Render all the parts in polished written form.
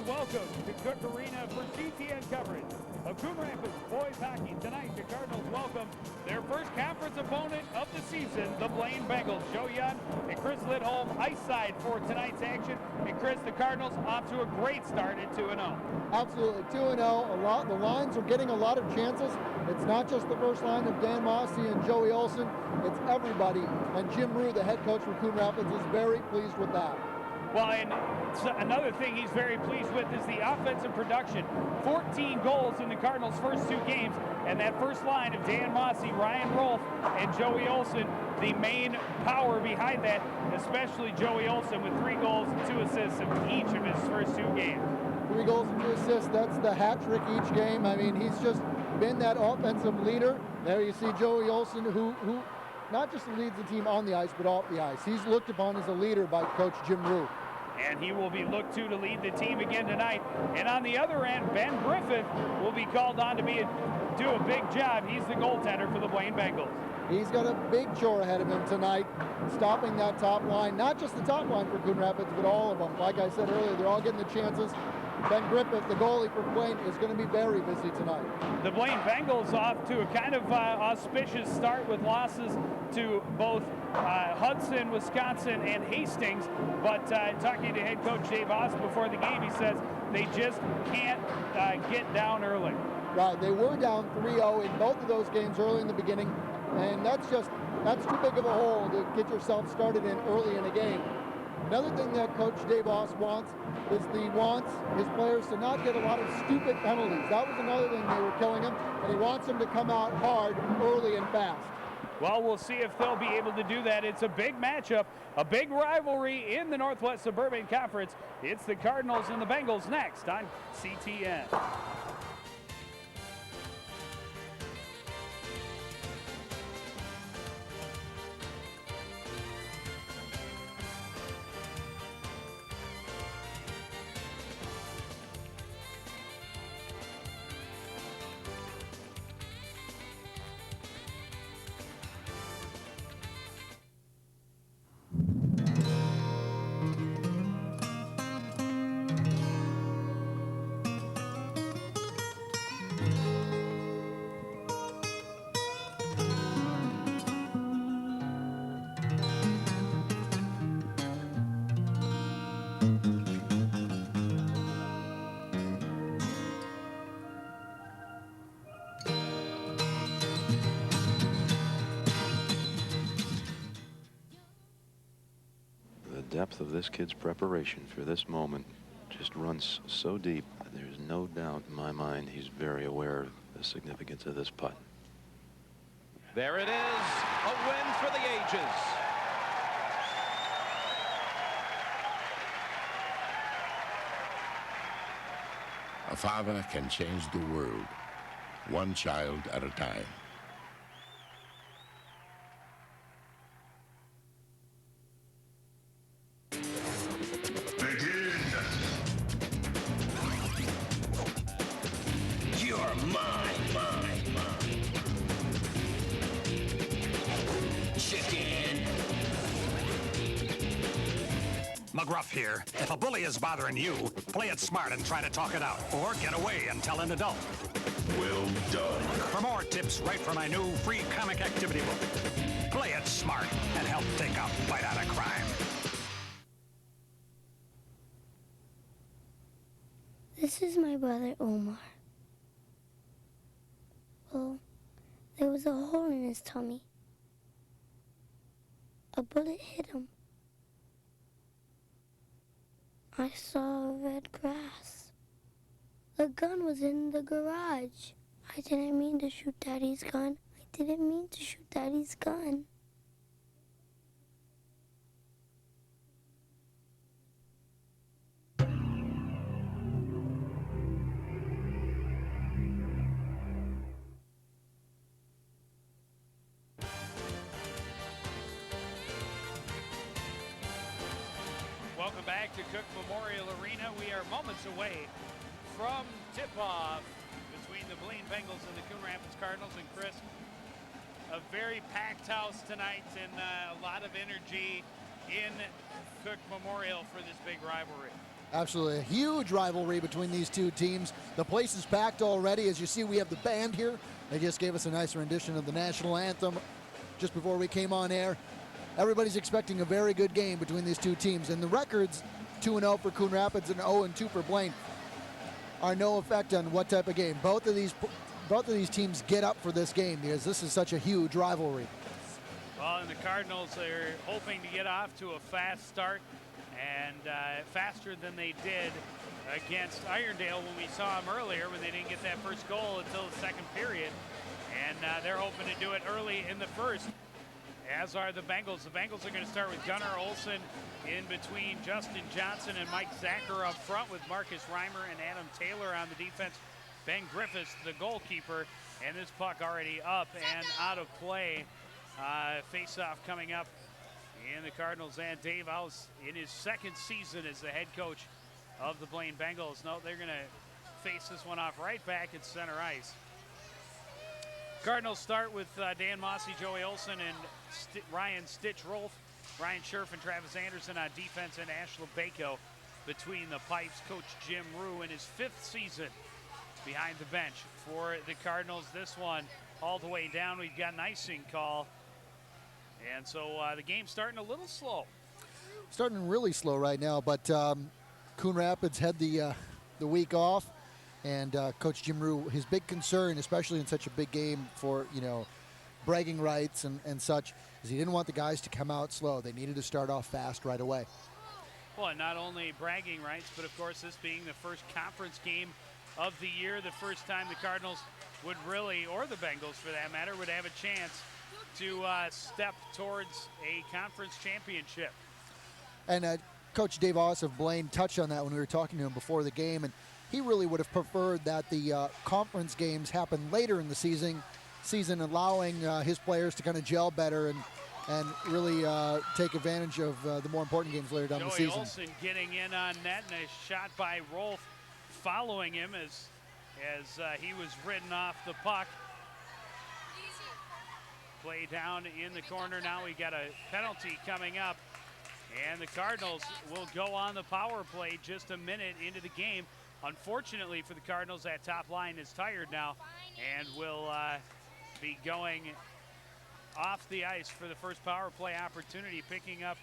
welcome to Cook Arena for CTN coverage of Coon Rapids boys hockey. Tonight, the Cardinals welcome their first conference opponent of the season, the Blaine Bengals. Joe Young and Chris Lidholm ice side for tonight's action. And Chris, the Cardinals off to a great start at 2-0. Absolutely, 2-0. The lines are getting a lot of chances. It's not just the first line of Dan Mossy and Joey Olson. It's everybody. And Jim Rue, the head coach for Coon Rapids, is very pleased with that. Well, and another thing he's very pleased with is the offensive production. 14 goals in the Cardinals' first two games, and that first line of Dan Mossy, Ryan Rolfe, and Joey Olson, the main power behind that, especially Joey Olson with 3 goals and 2 assists in each of his first 2 games. 3 goals and 2 assists, that's the hat trick each game. I mean, he's just been that offensive leader. There you see Joey Olson, who not just leads the team on the ice, but off the ice. He's looked upon as a leader by Coach Jim Rue. And he will be looked to lead the team again tonight. And on the other end, Ben Griffith will be called on to do a big job. He's the goaltender for the Blaine Bengals. He's got a big chore ahead of him tonight, stopping that top line. Not just the top line for Coon Rapids, but all of them. Like I said earlier, they're all getting the chances. Ben Griffith, the goalie for Blaine, is going to be very busy tonight. The Blaine Bengals off to a kind of auspicious start with losses to both Hudson, Wisconsin, and Hastings. But talking to head coach Dave Haas before the game, he says they just can't get down early. Right, they were down 3-0 in both of those games early in the beginning, and that's too big of a hole to get yourself started in early in a game. Another thing that Coach Dave Haas wants is his players to not get a lot of stupid penalties. That was another thing they were killing him, and he wants them to come out hard, early, and fast. Well, we'll see if they'll be able to do that. It's a big matchup, a big rivalry in the Northwest Suburban Conference. It's the Cardinals and the Bengals next on CTN. The depth of this kid's preparation for this moment just runs so deep that there's no doubt in my mind he's very aware of the significance of this putt. There it is, a win for the ages. A father can change the world, one child at a time. McGruff here. If a bully is bothering you, play it smart and try to talk it out. Or get away and tell an adult. Well done. For more tips, write for my new free comic activity book. Play it smart and help take a bite out of crime. This is my brother Omar. Well, there was a hole in his tummy. A bullet hit him. I saw red grass. The gun was in the garage. I didn't mean to shoot Daddy's gun. I didn't mean to shoot Daddy's gun. Welcome back to Cook Memorial Arena. We are moments away from tip-off between the Blaine Bengals and the Coon Rapids Cardinals. And Chris, a very packed house tonight and a lot of energy in Cook Memorial for this big rivalry. Absolutely, a huge rivalry between these two teams. The place is packed already. As you see, we have the band here. They just gave us a nice rendition of the national anthem just before we came on air. Everybody's expecting a very good game between these two teams. And the records, 2-0 for Coon Rapids and 0-2 for Blaine, are no effect on what type of game. Both of these teams get up for this game because this is such a huge rivalry. Well, and the Cardinals are hoping to get off to a fast start, and faster than they did against Irondale when we saw them earlier when they didn't get that first goal until the second period. And they're hoping to do it early in the first, as are the Bengals. The Bengals are going to start with Gunnar Olsen in between Justin Johnson and Mike Zacher up front, with Marcus Reimer and Adam Taylor on the defense. Ben Griffiths, the goalkeeper, and this puck already up and out of play. Face-off coming up in the Cardinals, and Dave House in his second season as the head coach of the Blaine Bengals. No, they're going to face this one off right back at center ice. Cardinals start with Dan Mossy, Joey Olson, and Ryan Stitch-Rolf, Ryan Scherf and Travis Anderson on defense, and Ashla Bako between the pipes. Coach Jim Rue in his 5th season behind the bench for the Cardinals. This one all the way down. We've got an icing call. And so the game's starting a little slow. Starting really slow right now, but Coon Rapids had the week off, and Coach Jim Rue, his big concern, especially in such a big game for, bragging rights and such, is he didn't want the guys to come out slow. They needed to start off fast right away. Well, and not only bragging rights, but of course this being the first conference game of the year, the first time the Cardinals would really, or the Bengals for that matter, would have a chance to step towards a conference championship. And Coach Dave Oss of Blaine touched on that when we were talking to him before the game, and he really would have preferred that the conference games happen later in the season, allowing his players to kind of gel better and really take advantage of the more important games later down the season. Joey Olsen getting in on net, and a shot by Rolf following him as he was ridden off the puck. Play down in the corner. Now we got a penalty coming up, and the Cardinals will go on the power play just a minute into the game. Unfortunately for the Cardinals, that top line is tired now and will be going off the ice for the first power play opportunity. Picking up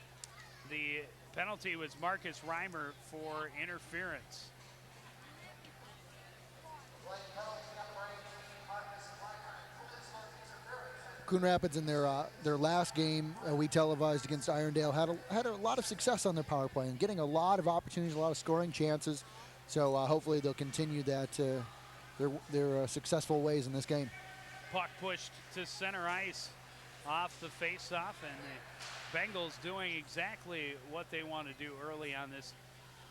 the penalty was Marcus Reimer for interference. Coon Rapids in their last game we televised against Irondale had a lot of success on their power play and getting a lot of opportunities, a lot of scoring chances. So hopefully they'll continue that their successful ways in this game. Puck pushed to center ice off the face-off, and the Bengals doing exactly what they want to do early on this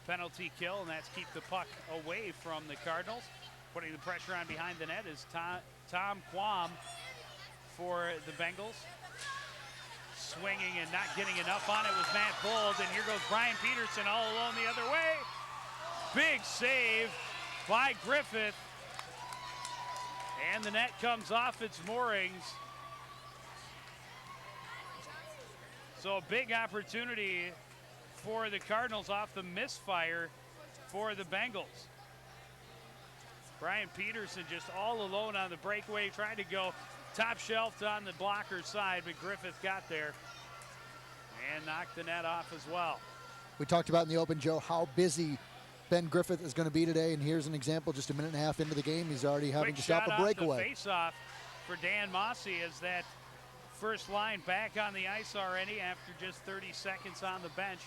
penalty kill, and that's keep the puck away from the Cardinals. Putting the pressure on behind the net is Tom Quam for the Bengals. Swinging and not getting enough on it was Matt Bold, and here goes Brian Peterson all alone the other way. Big save by Griffith, and the net comes off its moorings. So a big opportunity for the Cardinals off the misfire for the Bengals. Brian Peterson just all alone on the breakaway, trying to go top shelf on the blocker side, but Griffith got there and knocked the net off as well. We talked about in the open, Joe, how busy Ben Griffith is going to be today, and here's an example just a minute and a half into the game. He's already having to stop a breakaway. Quick shot off the face-off for Dan Mossy as that first line back on the ice already after just 30 seconds on the bench.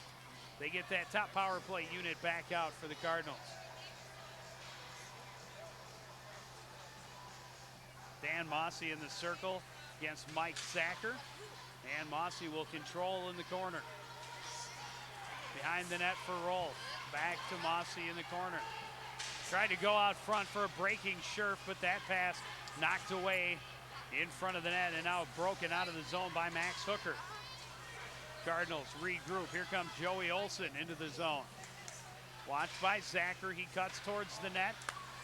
They get that top power play unit back out for the Cardinals. Dan Mossy in the circle against Mike Zacher, and Mossy will control in the corner. Behind the net for Rolf. Back to Mossy in the corner. Tried to go out front for a breaking Scherf, but that pass knocked away in front of the net, and now broken out of the zone by Max Hooker. Cardinals regroup. Here comes Joey Olsen into the zone. Watched by Zacher. He cuts towards the net.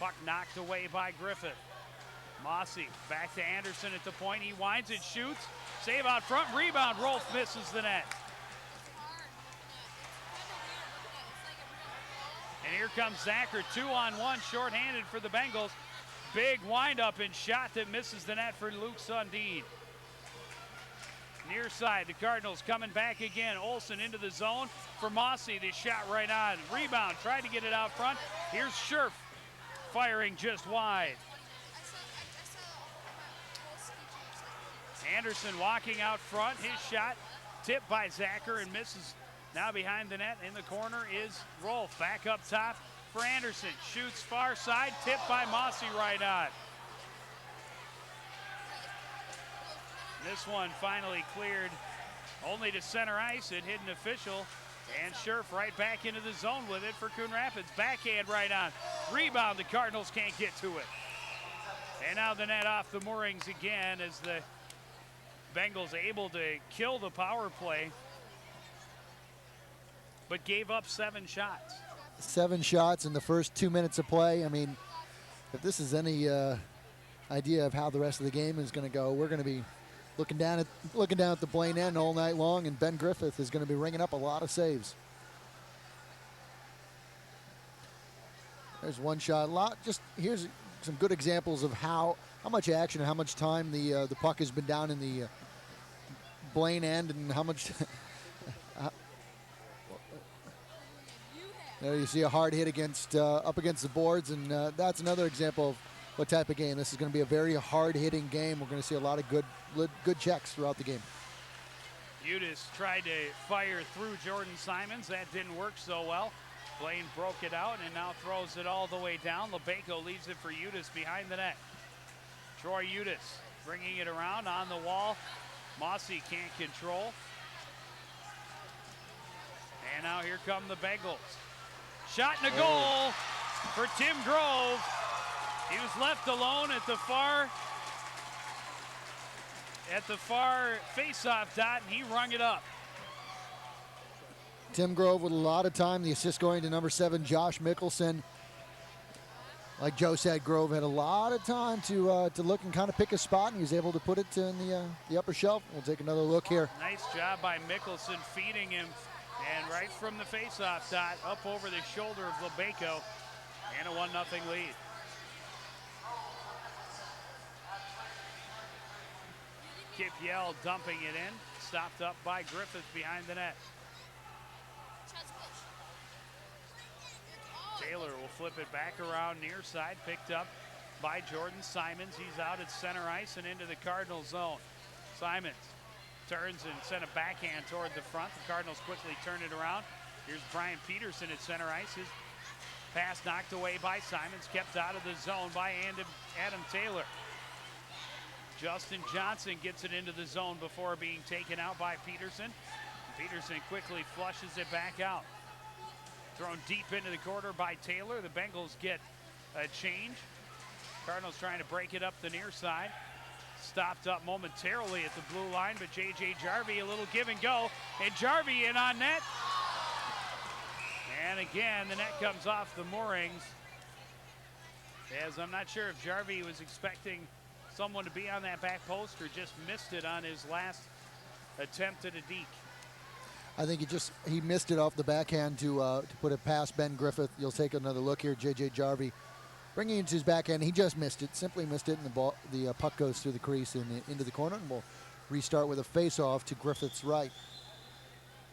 Puck knocked away by Griffith. Mossy back to Anderson at the point. He winds it, shoots. Save out front. Rebound. Rolf misses the net. And here comes Zacher, 2-on-1, shorthanded for the Bengals. Big windup and shot that misses the net for Luke Sundin. Near side, the Cardinals coming back again. Olsen into the zone for Mossy. The shot right on. Rebound, tried to get it out front. Here's Scherf firing just wide. Anderson walking out front. His shot tipped by Zacher and misses. Now behind the net in the corner is Rolf. Back up top for Anderson. Shoots far side, tipped by Mossy right on. This one finally cleared only to center ice. It hit an official. And Scherf right back into the zone with it for Coon Rapids. Backhand right on. Rebound, the Cardinals can't get to it. And now the net off the moorings again as the Bengals able to kill the power play, but gave up 7 shots. 7 shots in the first 2 minutes of play. I mean, if this is any idea of how the rest of the game is going to go, we're going to be looking down at the Blaine end all night long, and Ben Griffith is going to be ringing up a lot of saves. There's one shot. Here's some good examples of how much action and how much time the puck has been down in the Blaine end, and how much. There you see a hard hit up against the boards, and that's another example of what type of game. This is going to be a very hard-hitting game. We're going to see a lot of good checks throughout the game. Udis tried to fire through Jordan Simons. That didn't work so well. Blaine broke it out and now throws it all the way down. Lebeco leaves it for Udis behind the net. Troy Udis bringing it around on the wall. Mossy can't control. And now here come the Bengals. Shot and a goal for Tim Grove. He was left alone at the far face-off dot, and he rung it up. Tim Grove with a lot of time. The assist going to number 7, Josh Mickelson. Like Joe said, Grove had a lot of time to look and kind of pick a spot, and he was able to put it in the upper shelf. We'll take another look here. Nice job by Mickelson feeding him, and right from the face-off dot, up over the shoulder of Lebeco, and a 1-0 lead. Kip Yell dumping it in, stopped up by Griffith behind the net. Taylor will flip it back around near side, picked up by Jordan Simons. He's out at center ice and into the Cardinal zone. Simons turns and sent a backhand toward the front. The Cardinals quickly turn it around. Here's Brian Peterson at center ice. His pass knocked away by Simons, kept out of the zone by Adam Taylor. Justin Johnson gets it into the zone before being taken out by Peterson. Peterson quickly flushes it back out. Thrown deep into the corner by Taylor. The Bengals get a change. Cardinals trying to break it up the near side. Stopped up momentarily at the blue line, but J.J. Jarvie, a little give and go. And Jarvie in on net. And again, the net comes off the moorings. As I'm not sure if Jarvie was expecting someone to be on that back post or just missed it on his last attempt at a deke. I think he missed it off the backhand to put it past Ben Griffith. You'll take another look here. J.J. Jarvie bringing it to his backhand. He just missed it, simply missed it, and the puck goes through the crease and into the corner. And we'll restart with a face-off to Griffith's right.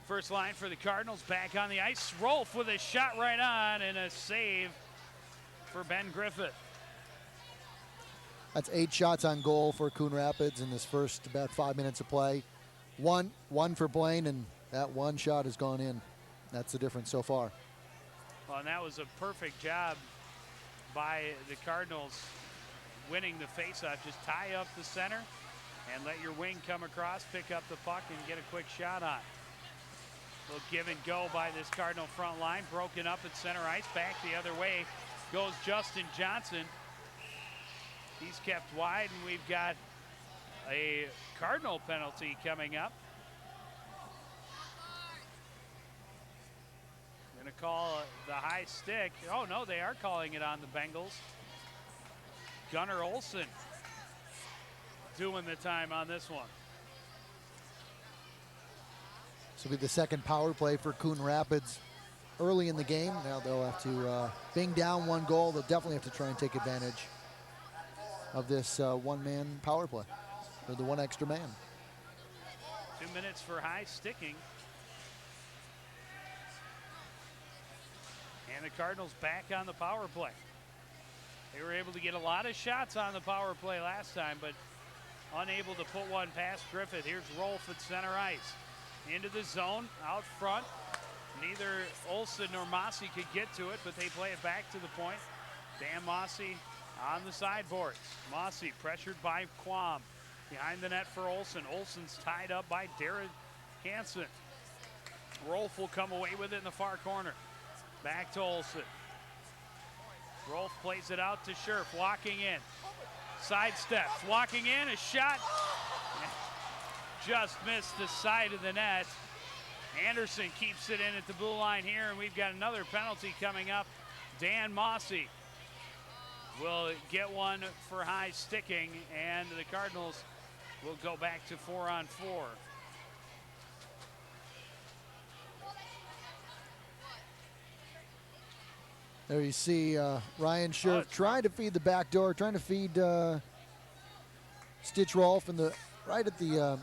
First line for the Cardinals back on the ice. Rolf with a shot right on and a save for Ben Griffith. That's 8 shots on goal for Coon Rapids in this first about 5 minutes of play. One for Blaine, and that one shot has gone in. That's the difference so far. Well, and that was a perfect job by the Cardinals winning the faceoff. Just tie up the center and let your wing come across, pick up the puck, and get a quick shot on. A little give and go by this Cardinal front line. Broken up at center ice. Back the other way goes Justin Johnson. He's kept wide, and we've got a Cardinal penalty coming up. Going to call the high stick. Oh, no, they are calling it on the Bengals. Gunnar Olsen doing the time on this one. This will be the second power play for Coon Rapids early in the game. Now they'll have to, being down 1 goal, they'll definitely have to try and take advantage of this one-man power play, or the 1 extra man. 2 minutes for high sticking. And the Cardinals back on the power play. They were able to get a lot of shots on the power play last time, but unable to put one past Griffith. Here's Rolf at center ice. Into the zone, out front. Neither Olsen nor Mossy could get to it, but they play it back to the point. Dan Mossy on the sideboards. Mossy pressured by Quam. Behind the net for Olsen. Olsen's tied up by Darren Hansen. Rolf will come away with it in the far corner. Back to Olsen. Rolf plays it out to Scherf, walking in. Sidesteps, walking in, a shot. Just missed the side of the net. Anderson keeps it in at the blue line here, and we've got another penalty coming up. Dan Mossy will get one for high sticking, and the Cardinals will go back to 4-on-4. There you see Ryan Scherf trying to feed the back door, trying to feed Stitch Rolf in the right at the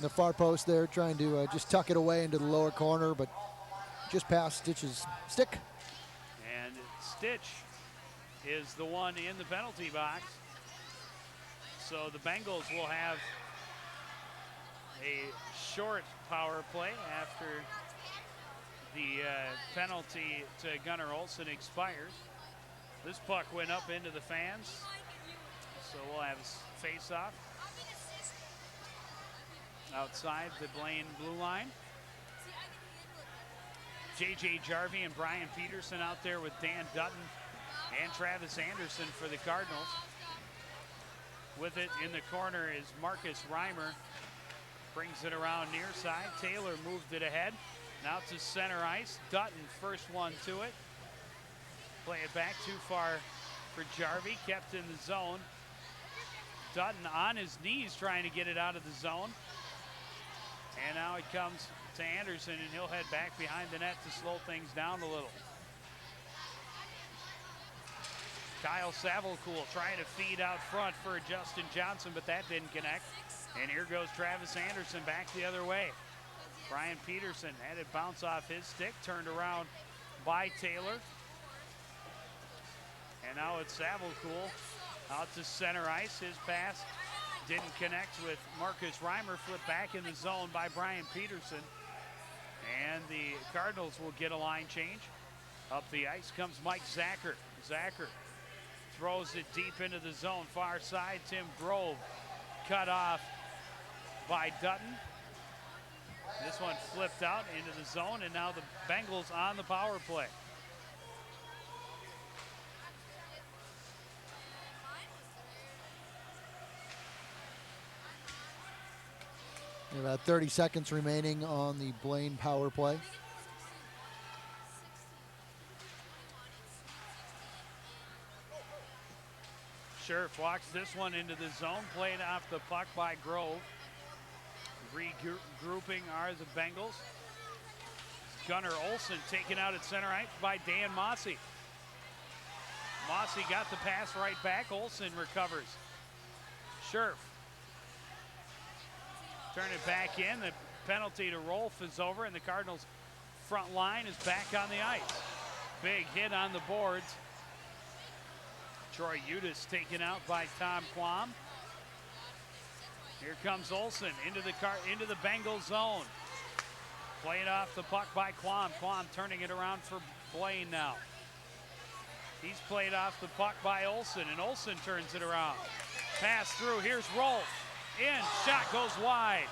far post there, trying to just tuck it away into the lower corner, but just past Stitch's stick. And Stitch is the one in the penalty box. So the Bengals will have a short power play after the penalty to Gunnar Olsen expires. This puck went up into the fans, so we'll have a face-off outside the Blaine blue line. J.J. Jarvie and Brian Peterson out there with Dan Dutton and Travis Anderson for the Cardinals. With it in the corner is Marcus Reimer. Brings it around near side. Taylor moved it ahead. Now to center ice. Dutton first one to it. Play it back too far for Jarvie. Kept in the zone. Dutton on his knees trying to get it out of the zone. And now it comes to Anderson, and he'll head back behind the net to slow things down a little. Kyle Savalcool trying to feed out front for Justin Johnson, but that didn't connect. And here goes Travis Anderson back the other way. Brian Peterson had it bounce off his stick, turned around by Taylor. And now it's Savalcool out to center ice. His pass didn't connect with Marcus Reimer, flipped back in the zone by Brian Peterson. And the Cardinals will get a line change. Up the ice comes Mike Zacher. Zacher throws it deep into the zone, far side. Tim Grove cut off by Dutton. This one flipped out into the zone, and now the Bengals on the power play. About 30 seconds remaining on the Blaine power play. Scherf walks this one into the zone, played off the puck by Grove. Regrouping are the Bengals. Gunnar Olsen taken out at center ice by Dan Mossy. Mossy got the pass right back. Olsen recovers. Scherf. Turn it back in. The penalty to Rolf is over, and the Cardinals' front line is back on the ice. Big hit on the boards. Troy Udis taken out by Tom Quam. Here comes Olsen into the Bengal zone. Playing off the puck by Quam. Quam turning it around for Blaine now. He's played off the puck by Olsen, and Olsen turns it around. Pass through. Here's Rolf. In. Shot goes wide.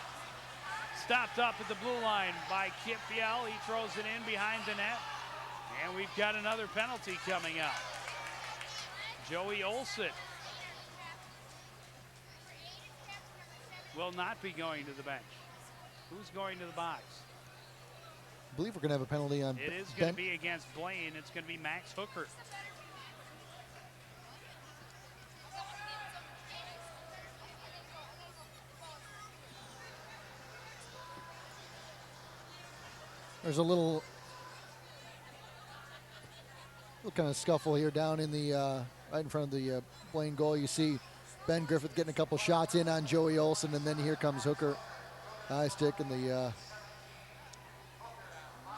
Stopped up at the blue line by Kip Biel. He throws it in behind the net. And we've got another penalty coming up. Joey Olsen will not be going to the bench. Who's going to the box? I believe we're going to have a penalty on. It is going to be against Blaine. It's going to be Max Hooker. There's a little little kind of scuffle here down in the right in front of the Blaine goal. You see Ben Griffith getting a couple shots in on Joey Olson, and then here comes Hooker, high stick, and the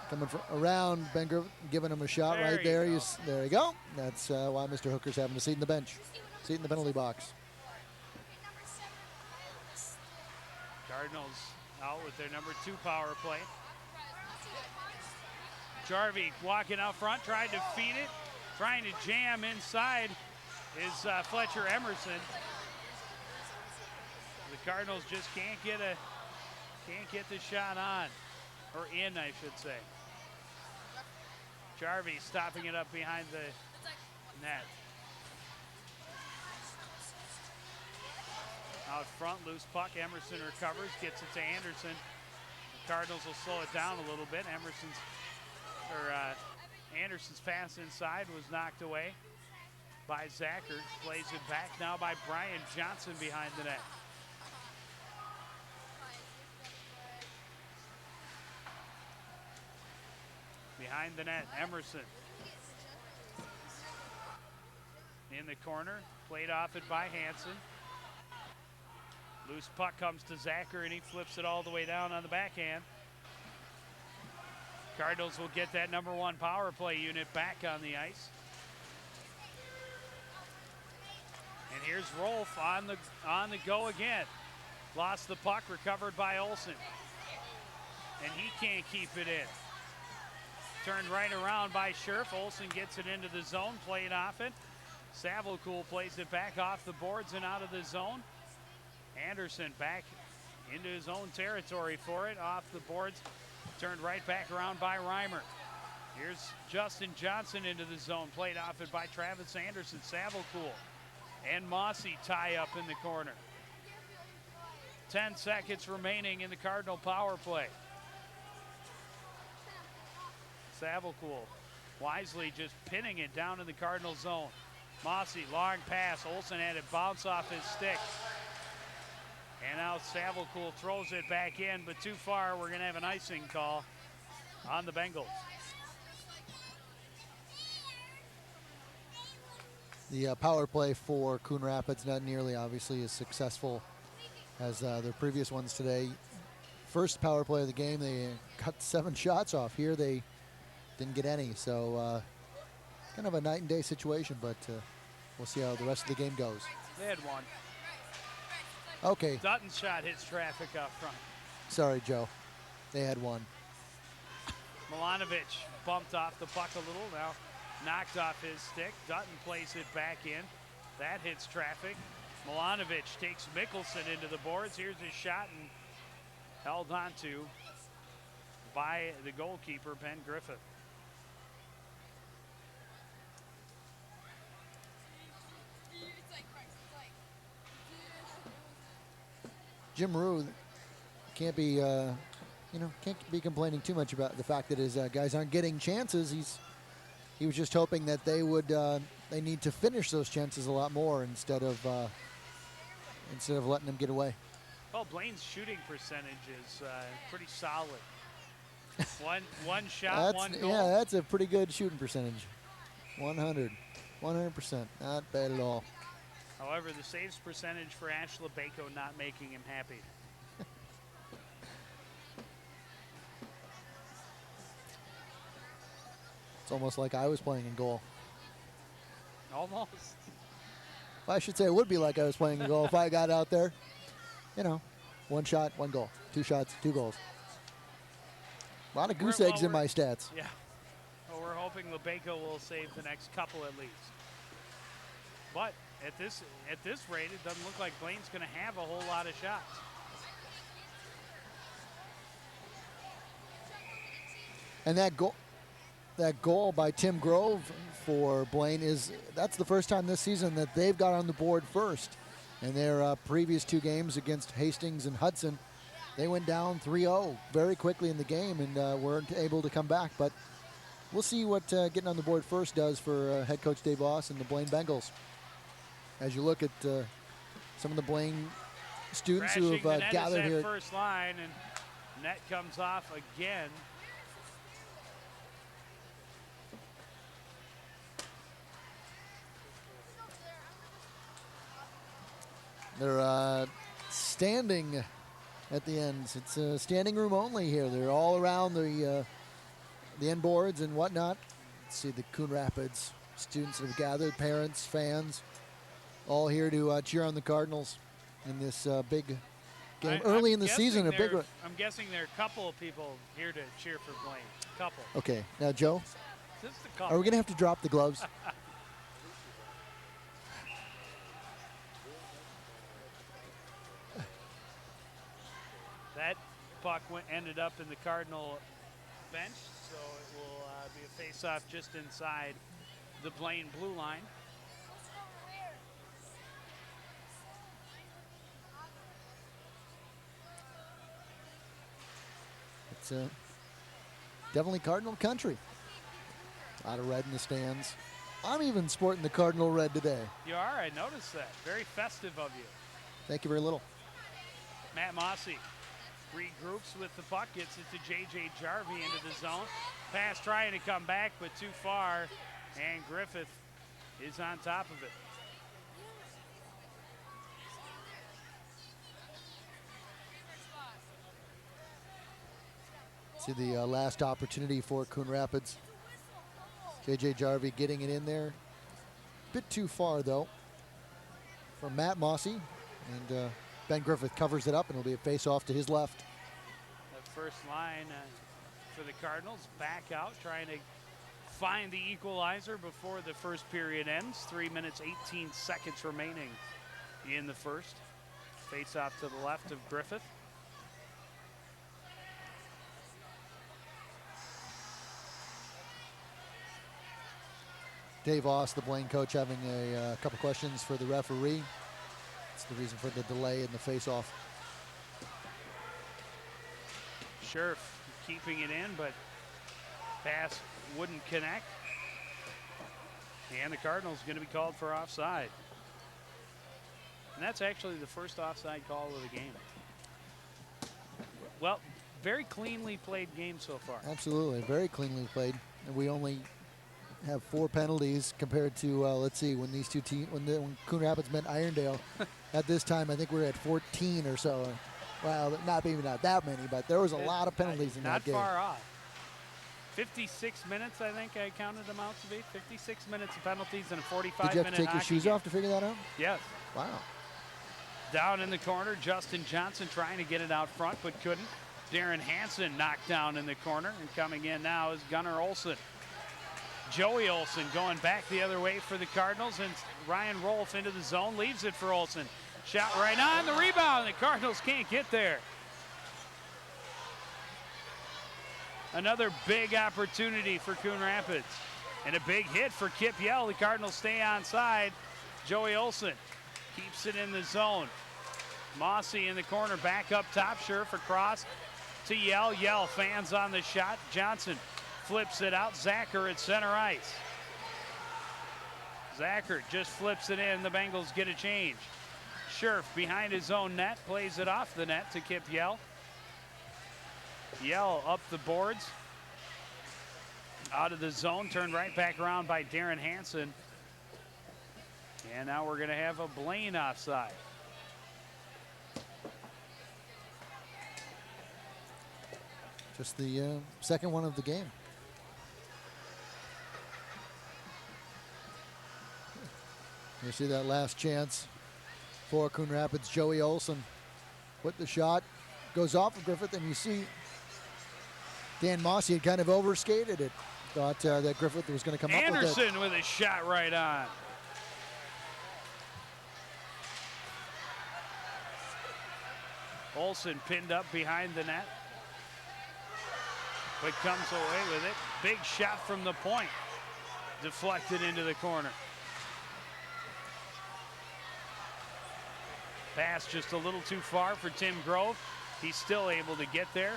coming around Ben Griffith, giving him a shot right there. There you go. That's why Mr. Hooker's having a seat in the bench, seat in the penalty box. Cardinals out with their number 2 power play. Jarvie walking out front, trying to feed it, trying to jam inside is Fletcher Emerson. The Cardinals just can't get the shot on, or in, I should say. Jarvie stopping it up behind the net. Out front, loose puck. Emerson recovers, gets it to Anderson. The Cardinals will slow it down a little bit. Anderson's pass inside was knocked away by Zacher. Plays it back now by Brian Johnson behind the net. Behind the net, Emerson. In the corner, played off it by Hansen. Loose puck comes to Zacher, and he flips it all the way down on the backhand. Cardinals will get that number 1 power play unit back on the ice. And here's Rolf on the go again. Lost the puck, recovered by Olson. And he can't keep it in. Turned right around by Scherf. Olson gets it into the zone, played off it. Savalcool plays it back off the boards and out of the zone. Anderson back into his own territory for it, off the boards. Turned right back around by Reimer. Here's Justin Johnson into the zone, played off it by Travis Anderson. Savalcool and Mossy tie up in the corner. 10 seconds remaining in the Cardinal power play. Savalcool wisely just pinning it down in the Cardinal zone. Mossy, long pass. Olson had it bounce off his stick. And now Savalcool throws it back in, but too far. We're going to have an icing call on the Bengals. The power play for Coon Rapids not nearly obviously as successful as their previous ones today. First power play of the game, they got 7 shots off. Here they didn't get any, so kind of a night and day situation, but we'll see how the rest of the game goes. They had one. Okay. Dutton's shot hits traffic up front. Sorry, Joe. They had one. Milanovic bumped off the puck a little, now knocked off his stick. Dutton plays it back in. That hits traffic. Milanovic takes Mickelson into the boards. Here's his shot and held on to by the goalkeeper, Ben Griffith. Jim Rue can't be, can't be complaining too much about the fact that his guys aren't getting chances. He was just hoping that they would, they need to finish those chances a lot more instead of letting them get away. Well, Blaine's shooting percentage is pretty solid. One shot, one goal. Yeah, that's a pretty good shooting percentage. 100%. Not bad at all. However, the saves percentage for Ash Lebeko not making him happy. It's almost like I was playing in goal. Almost. Well, I should say it would be like I was playing in goal if I got out there. You know, 1 shot, 1 goal. 2 shots, 2 goals. A lot of goose eggs in my stats. Yeah. Well, we're hoping Lebeko will save the next couple at least. But at this rate, it doesn't look like Blaine's going to have a whole lot of shots. And that goal by Tim Grove for Blaine that's the first time this season that they've got on the board first. In their previous 2 games against Hastings and Hudson, they went down 3-0 very quickly in the game and weren't able to come back. But we'll see what getting on the board first does for head coach Dave Voss and the Blaine Bengals. As you look at some of the Blaine students who have gathered here. First line, and net comes off again. They're standing at the ends. It's standing room only here. They're all around the end boards and whatnot. Let's see the Coon Rapids students that have gathered, parents, fans, all here to cheer on the Cardinals in this big game early in the season. I'm guessing there are a couple of people here to cheer for Blaine. Couple. Okay, now Joe, Just a couple. are we going to have to drop the gloves? That puck ended up in the Cardinal bench, so it will be a face-off just inside the Blaine blue line. It's definitely Cardinal country. A lot of red in the stands. I'm even sporting the Cardinal red today. You are, I noticed that. Very festive of you. Thank you very little. Matt Mossy regroups with the puck, gets it to J.J. Jarvie into the zone. Pass trying to come back, but too far, and Griffith is on top of it. See the last opportunity for Coon Rapids. J.J. Jarvie getting it in there. Bit too far, though, from Matt Mossy. And Ben Griffith covers it up, and it'll be a face-off to his left. The first line for the Cardinals, back out, trying to find the equalizer before the first period ends. 3 minutes, 18 seconds remaining in the first. Face-off to the left of Griffith. Dave Oss, the Blaine coach, having a couple questions for the referee. That's the reason for the delay in the face-off. Scherf keeping it in, but pass wouldn't connect. And the Cardinals going to be called for offside. And that's actually the first offside call of the game. Well, very cleanly played game so far. Absolutely, very cleanly played. And we only have 4 penalties compared to, let's see, when these two teams, when Coon Rapids met Irondale, at this time I think we're at 14 or so. Well, maybe not that many, but there was a lot of penalties in that game. Not far off. 56 minutes, I think I counted them out to be. 56 minutes of penalties in a 45-minute hockey game. Did you have to take your shoes off to figure that out? Yes. Wow. Down in the corner, Justin Johnson trying to get it out front, but couldn't. Darren Hansen knocked down in the corner, and coming in now is Gunnar Olsen. Joey Olsen going back the other way for the Cardinals, and Ryan Rolfe into the zone, leaves it for Olsen. Shot right on the rebound, the Cardinals can't get there. Another big opportunity for Coon Rapids. And a big hit for Kip Yell. The Cardinals stay onside. Joey Olsen keeps it in the zone. Mossy in the corner, back up top, Scherf across to Yell. Yell fans on the shot. Johnson flips it out. Zacher at center ice. Zacher just flips it in. The Bengals get a change. Scherf behind his own net, plays it off the net to Kip Yell. Yell up the boards. Out of the zone, turned right back around by Darren Hansen. And now we're going to have a Blaine offside. Just the second one of the game. You see that last chance for Coon Rapids. Joey Olsen with the shot. Goes off of Griffith, and you see Dan Mossy had kind of overskated it. Thought that Griffith was going to come up with it. Anderson with a shot right on. Olsen pinned up behind the net, but comes away with it. Big shot from the point. Deflected into the corner. Pass just a little too far for Tim Grove. He's still able to get there.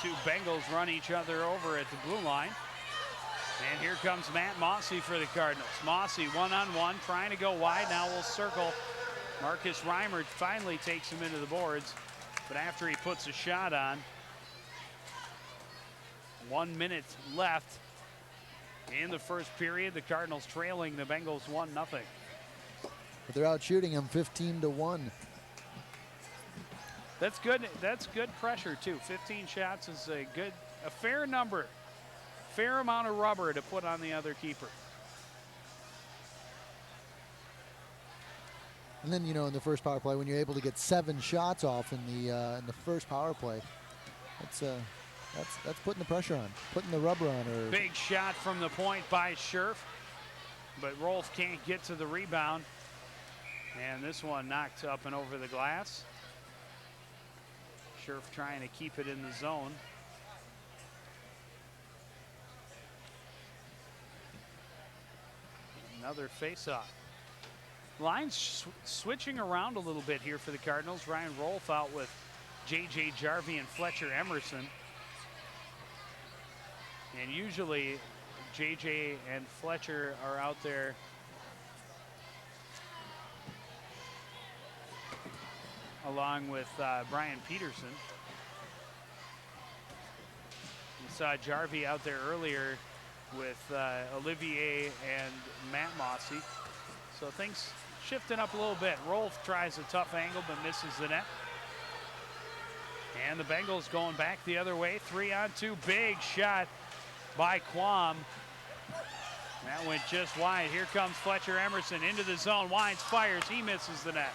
Two Bengals run each other over at the blue line. And here comes Matt Mossy for the Cardinals. Mossy one-on-one, trying to go wide. Now we'll circle. Marcus Reimer finally takes him into the boards. But after he puts a shot on, 1 minute left in the first period. The Cardinals trailing the Bengals 1-0. But they're out shooting them 15-1. That's good. That's good pressure too. 15 shots is a fair number, fair amount of rubber to put on the other keeper. And then, you know, in the first power play, when you're able to get 7 shots off in the first power play, that's putting the pressure on, putting the rubber on. Or big shot from the point by Scherf, but Rolf can't get to the rebound. And this one knocked up and over the glass. Scherf trying to keep it in the zone. Another face-off. Lines switching around a little bit here for the Cardinals. Ryan Rolf out with J.J. Jarvie and Fletcher Emerson. And usually J.J. and Fletcher are out there along with Brian Peterson. You saw Jarvie out there earlier with Olivier and Matt Mossy. So things shifting up a little bit. Rolf tries a tough angle but misses the net. And the Bengals going back the other way. 3-on-2, big shot by Quam. That went just wide. Here comes Fletcher Emerson into the zone. Wines fires, he misses the net.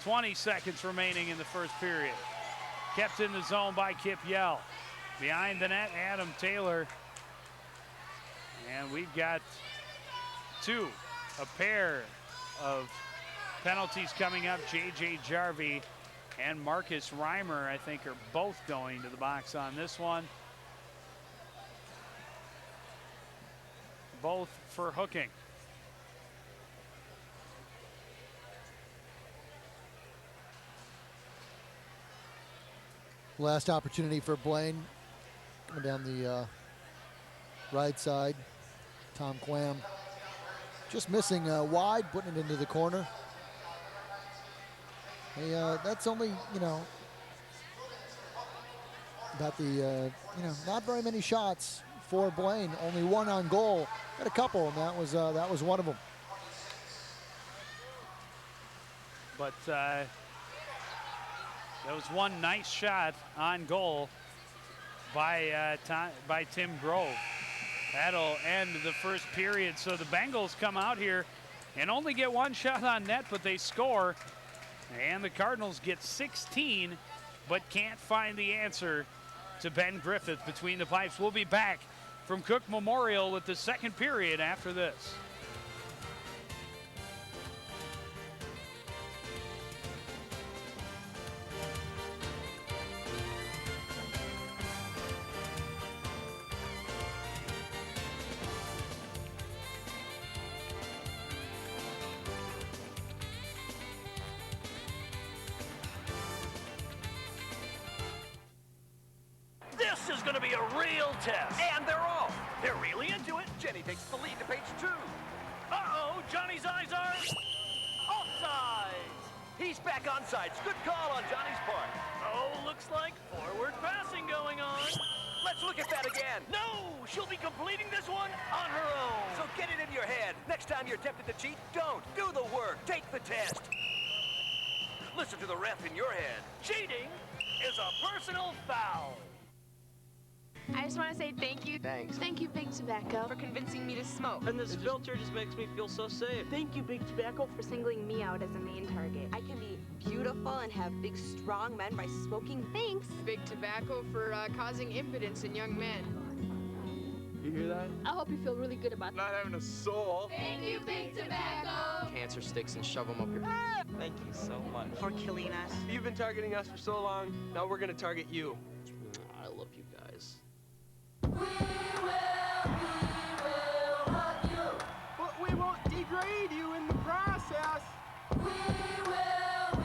20 seconds remaining in the first period. Kept in the zone by Kip Yell. Behind the net, Adam Taylor. And we've got a pair of penalties coming up. J.J. Jarvie and Marcus Reimer, I think, are both going to the box on this one. Both for hooking. last opportunity for Blaine. Coming down the right side. Tom Quam just missing wide, putting it into the corner. Hey, that's only, about the, not very many shots for Blaine. Only one on goal. Had a couple, and that was one of them. But that was one nice shot on goal by Tim Grove. That'll end the first period. So the Bengals come out here and only get one shot on net, but they score. And the Cardinals get 16, but can't find the answer to Ben Griffith between the pipes. We'll be back from Cook Memorial with the second period after this. This is going to be a real test. And they're really into it. Jenny takes the lead to page 2. Uh-oh, Johnny's eyes are offsides. He's back on sides. Good call on Johnny's part. Oh, looks like forward passing going on. Let's look at that again. No, she'll be completing this one on her own. So get it in your head. Next time you're tempted to cheat, don't. Do the work. Take the test. Listen to the ref in your head. Cheating is a personal foul. I just want to say thank you. Thanks. Thank you, Big Tobacco, for convincing me to smoke. And this filter just makes me feel so safe. Thank you, Big Tobacco, for singling me out as a main target. I can be beautiful and have big, strong men by smoking. Thanks. Big Tobacco for causing impotence in young men. You hear that? I hope you feel really good about not having a soul. Thank you, Big Tobacco. Cancer sticks and shove them up your... Ah! Thank you so much. For killing us. You've been targeting us for so long. Now we're going to target you. I love you guys. We will hug you. But we won't degrade you in the process. We will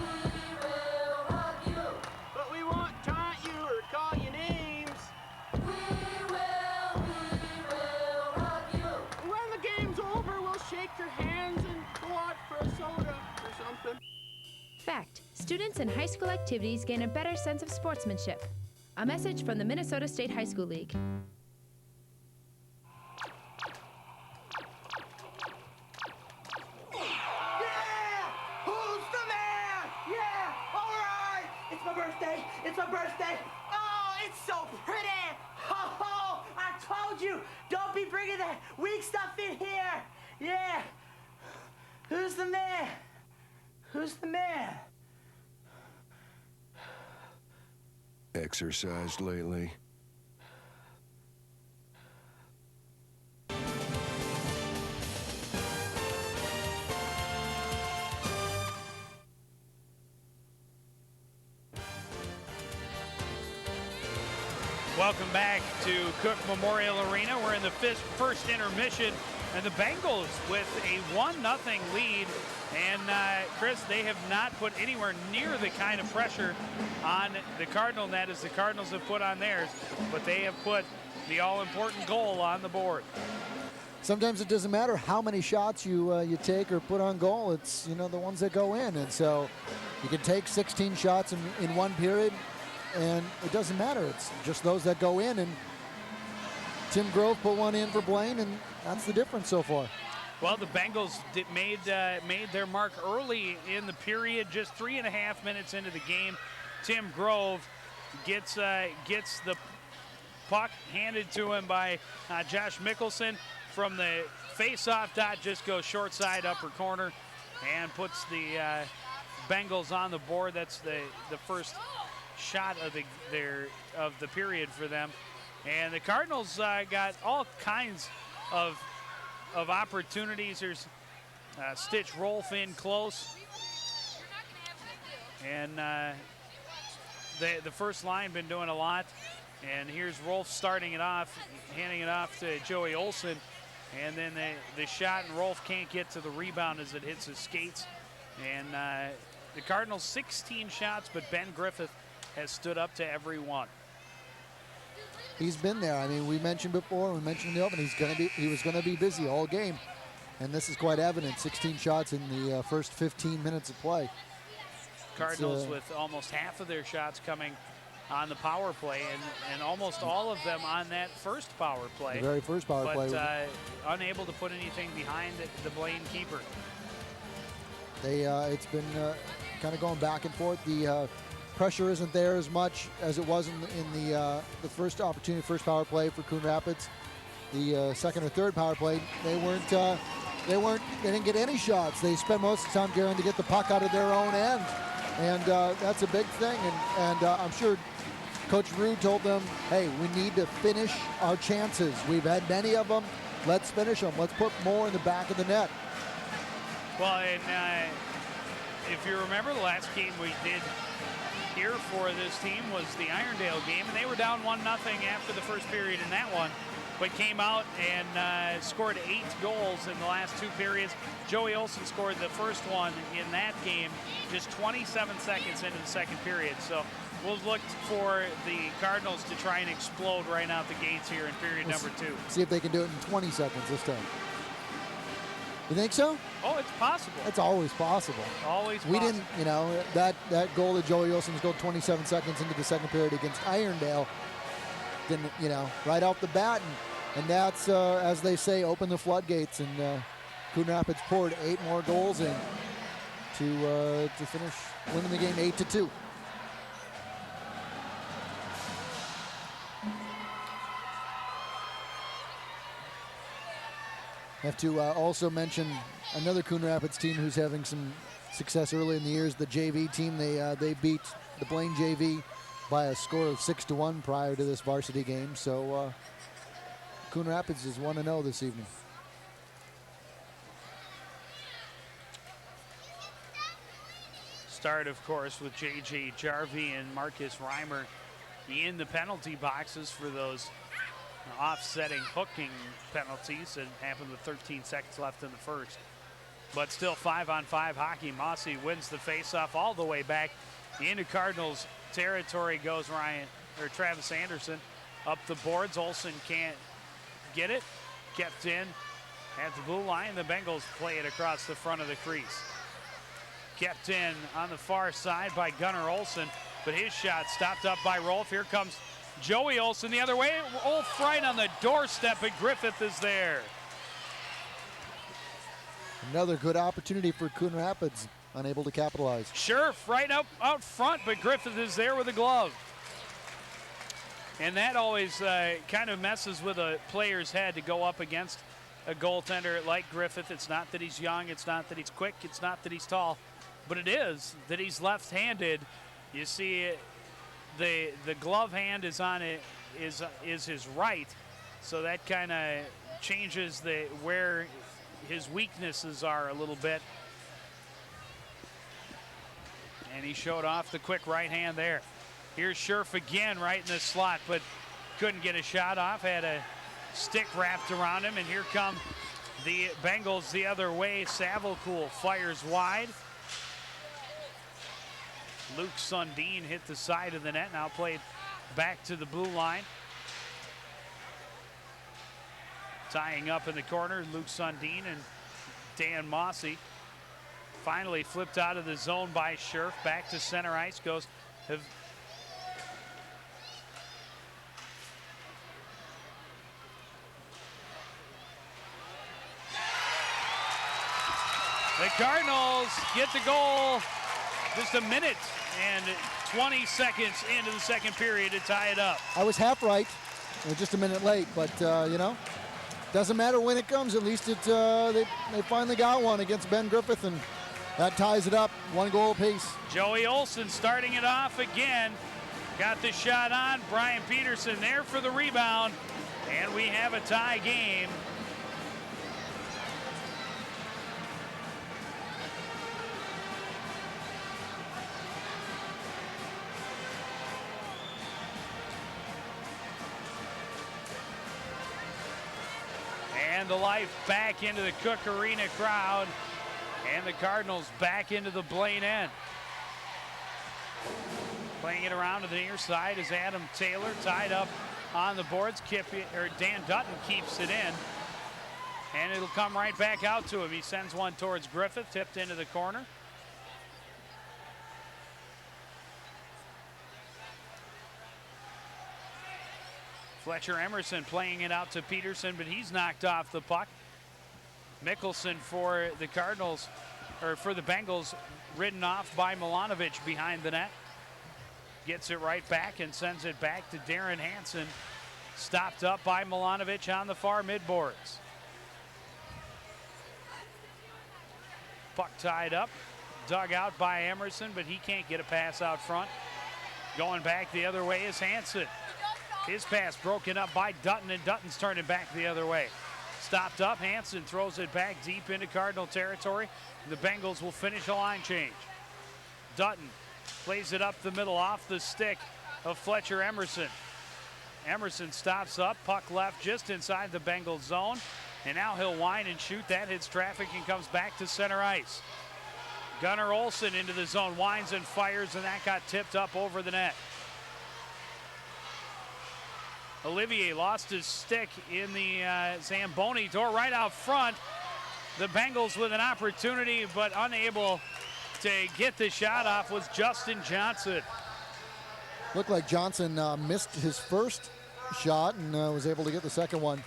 hug you. But we won't taunt you or call you names. We will hug you. When the game's over, we'll shake your hands and go out for a soda or something. Fact: students in high school activities gain a better sense of sportsmanship. A message from the Minnesota State High School League. Who's the man? Yeah, all right. It's my birthday. It's my birthday. Oh, it's so pretty. Oh, I told you. Don't be bringing that weak stuff in here. Yeah. Who's the man? Who's the man? Exercised lately? Welcome back to Cook Memorial Arena. We're in the first intermission, and the Bengals with a 1-0 lead. And Chris, they have not put anywhere near the kind of pressure on the Cardinal net as the Cardinals have put on theirs, but they have put the all-important goal on the board. Sometimes it doesn't matter how many shots you take or put on goal. It's, the ones that go in. And so you can take 16 shots in one period, and it doesn't matter. It's just those that go in. And Tim Grove put one in for Blaine, and that's the difference so far. Well, the Bengals made their mark early in the period, just 3.5 minutes into the game. Tim Grove gets the puck handed to him by Josh Mickelson from the face-off dot, just goes short side upper corner and puts the Bengals on the board. That's the first shot of the period for them. And the Cardinals got all kinds of opportunities. There's Stitch Rolf in close, and the first line been doing a lot. And here's Rolf starting it off, handing it off to Joey Olson, and then the shot, and Rolf can't get to the rebound as it hits his skates. And the Cardinals 16 shots, but Ben Griffith has stood up to every one. He's been there. I mean, we mentioned before, we mentioned in the open, he was gonna be busy all game, and this is quite evident. 16 shots in the first 15 minutes of play. Cardinals with almost half of their shots coming on the power play, and almost all of them on that first power play. The very first power play. But unable to put anything behind the Blaine keeper. It's been kind of going back and forth. The pressure isn't there as much as it was in the first opportunity, first power play for Coon Rapids. The second or third power play, they didn't get any shots. They spent most of the time gearing to get the puck out of their own end, and that's a big thing. And I'm sure Coach Rude told them, hey, we need to finish our chances. We've had many of them. Let's finish them. Let's put more in the back of the net. Well, and if you remember, the last game we did here for this team was the Irondale game, and they were down 1-0 after the first period in that one, but came out and scored 8 goals in the last 2 periods. Joey Olson scored the first one in that game just 27 seconds into the second period. So we'll look for the Cardinals to try and explode right out the gates here in period number 2. See if they can do it in 20 seconds this time. You think so? Oh, it's possible. It's always possible. Always we possible. Didn't, that goal that Joey Olson's goal 27 seconds into the second period against Irondale, didn't, right off the bat. And that's, as they say, open the floodgates. And Coon Rapids poured 8 more goals in to finish winning the game 8-2. I have to also mention another Coon Rapids team who's having some success early in the years, the JV team. They beat the Blaine JV by a score of 6-1 prior to this varsity game. So Coon Rapids is 1-0 this evening. Start, of course, with J.J. Jarvie and Marcus Reimer in the penalty boxes for those offsetting hooking penalties that happened with 13 seconds left in the first. But still 5-on-5 hockey. Mossy wins the faceoff all the way back into Cardinals territory goes Travis Anderson up the boards. Olson can't get it. Kept in at the blue line. The Bengals play it across the front of the crease. Kept in on the far side by Gunnar Olson. but his shot stopped up by Rolf. Here comes Joey Olson the other way. Rolf right on the doorstep, but Griffith is there. Another good opportunity for Coon Rapids, unable to capitalize. Scherf right up out front, but Griffith is there with a glove. And that always kind of messes with a player's head to go up against a goaltender like Griffith. It's not that he's young, it's not that he's quick, it's not that he's tall, but it is that he's left-handed. You see the glove hand is on it, is his right, so that kind of changes where his weaknesses are a little bit. And he showed off the quick right hand there. Here's Scherf again right in the slot, but couldn't get a shot off, had a stick wrapped around him, and here come the Bengals the other way. Savalcool fires wide. Luke Sundin hit the side of the net, now played back to the blue line. Tying up in the corner, Luke Sundin and Dan Mossy. Finally flipped out of the zone by Scherf, back to center ice, goes. The Cardinals get the goal just a minute and 20 seconds into the second period to tie it up. I was half right, just a minute late, but you know, doesn't matter when it comes. At least they finally got one against Ben Griffith, and that ties it up, 1 goal apiece. Joey Olson starting it off again. Got the shot on. Brian Peterson there for the rebound, and we have a tie game. And the life back into the Cook Arena crowd. And the Cardinals back into the Blaine end. Playing it around to the near side is Adam Taylor, tied up on the boards. Dan Dutton keeps it in. And it'll come right back out to him. He sends one towards Griffith, tipped into the corner. Fletcher Emerson playing it out to Peterson, but he's knocked off the puck. Mickelson for the Cardinals, or for the Bengals, ridden off by Milanovic behind the net. Gets it right back and sends it back to Darren Hansen. Stopped up by Milanovic on the far midboards. Puck tied up, dug out by Emerson, but he can't get a pass out front. Going back the other way is Hansen. His pass broken up by Dutton, and Dutton's turning back the other way. Stopped up, Hansen throws it back deep into Cardinal territory. The Bengals will finish a line change. Dutton plays it up the middle off the stick of Fletcher Emerson. Emerson stops up, puck left just inside the Bengals zone, and now he'll whine and shoot. That hits traffic and comes back to center ice. Gunnar Olsen into the zone, winds and fires, and that got tipped up over the net. Olivier lost his stick in the Zamboni door right out front. The Bengals with an opportunity, but unable to get the shot off was Justin Johnson. Looked like Johnson missed his first shot and was able to get the second one.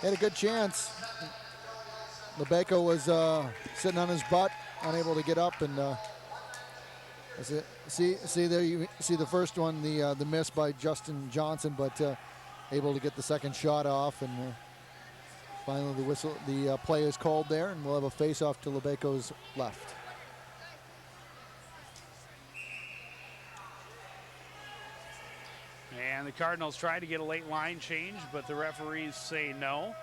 Had a good chance. Lebeco was sitting on his butt, unable to get up, and that's it. See there, you see the first one, the miss by Justin Johnson, but able to get the second shot off, and finally the play is called there, and we'll have a face-off to Lebeco's left. And the Cardinals tried to get a late line change, but the referees say no.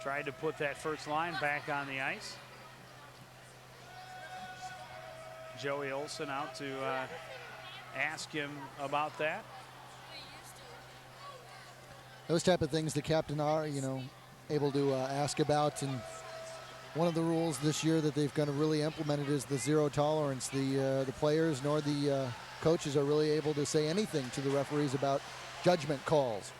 Tried to put that first line back on the ice. Joey Olson out to ask him about that. Those type of things the captain are, able to ask about. And one of the rules this year that they've kind of really implemented is the zero tolerance. The players nor the coaches are really able to say anything to the referees about judgment calls.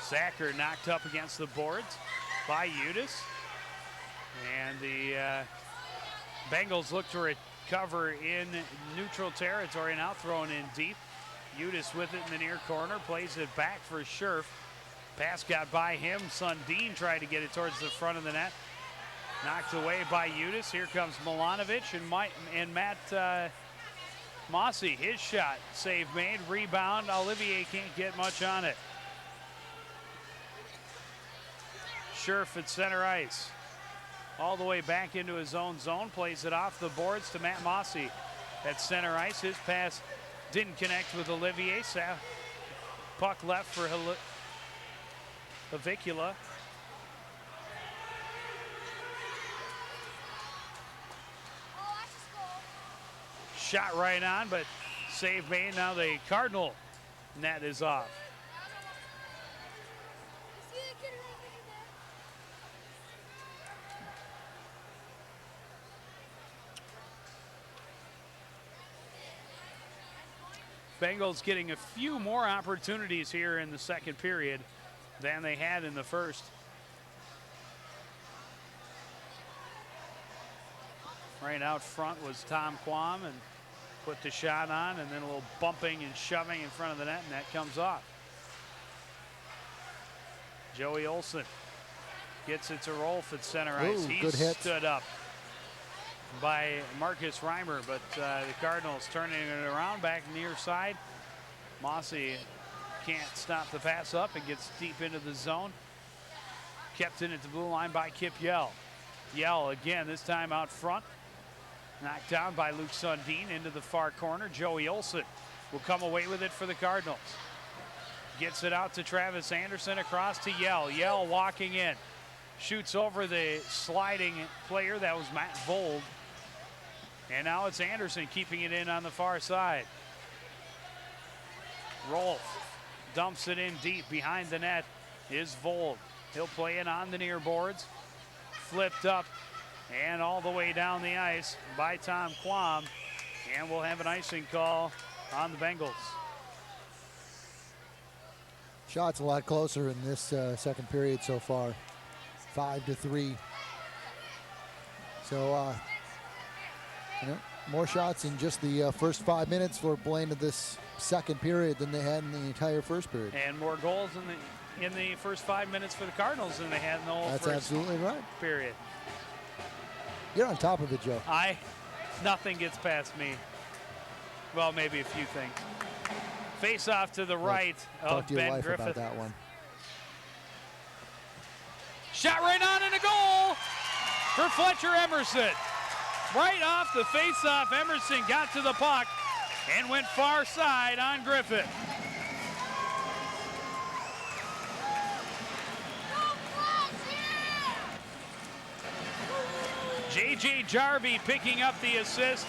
Zacher knocked up against the boards by Udis. And the Bengals look to recover in neutral territory, now thrown in deep. Udis with it in the near corner, plays it back for Scherf. Pass got by him. Sundin tried to get it towards the front of the net. Knocked away by Udis. Here comes Milanovic and Matt Mossy. His shot, save made, rebound. Olivier can't get much on it. Scherf at center ice. All the way back into his own zone. Plays it off the boards to Matt Mossy at center ice. His pass didn't connect with Olivier. Puck left for Avicula. Shot right on, but save made. Now the Cardinal net is off. Bengals getting a few more opportunities here in the second period than they had in the first. Right out front was Tom Quam and put the shot on, and then a little bumping and shoving in front of the net, and that comes off. Joey Olson gets it to Rolf at center ice. He stood up by Marcus Reimer, but the Cardinals turning it around back near side. Mossy can't stop the pass up and gets deep into the zone. Kept in at the blue line by Kip Yell. Yell again, this time out front. Knocked down by Luke Sundin into the far corner. Joey Olson will come away with it for the Cardinals. Gets it out to Travis Anderson across to Yell. Yell walking in. Shoots over the sliding player. That was Matt Vold. And now it's Anderson keeping it in on the far side. Rolf dumps it in deep. Behind the net is Vold. He'll play it on the near boards. Flipped up and all the way down the ice by Tom Quam. And we'll have an icing call on the Bengals. Shots a lot closer in this second period so far. 5-3. So, more shots in just the first 5 minutes for Blaine of this second period than they had in the entire first period. And more goals in the first 5 minutes for the Cardinals than they had in the whole That's first absolutely right. period. You're on top of it, Joe. Nothing gets past me. Well, maybe a few things. Face off to the right of Talk to your Ben wife Griffith. about that one. Shot right on and a goal for Fletcher Emerson. Right off the face-off, Emerson got to the puck and went far side on Griffith. J.J. Jarvie picking up the assist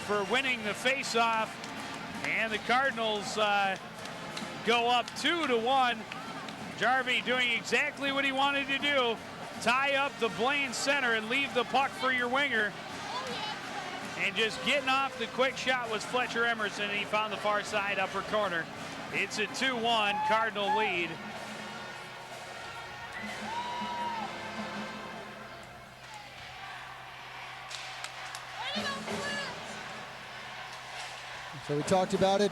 for winning the face-off. And the Cardinals go up 2-1. Jarvie doing exactly what he wanted to do. Tie up the Blaine center and leave the puck for your winger. And just getting off the quick shot was Fletcher Emerson, and he found the far side upper corner. It's a 2-1 Cardinal lead. So we talked about it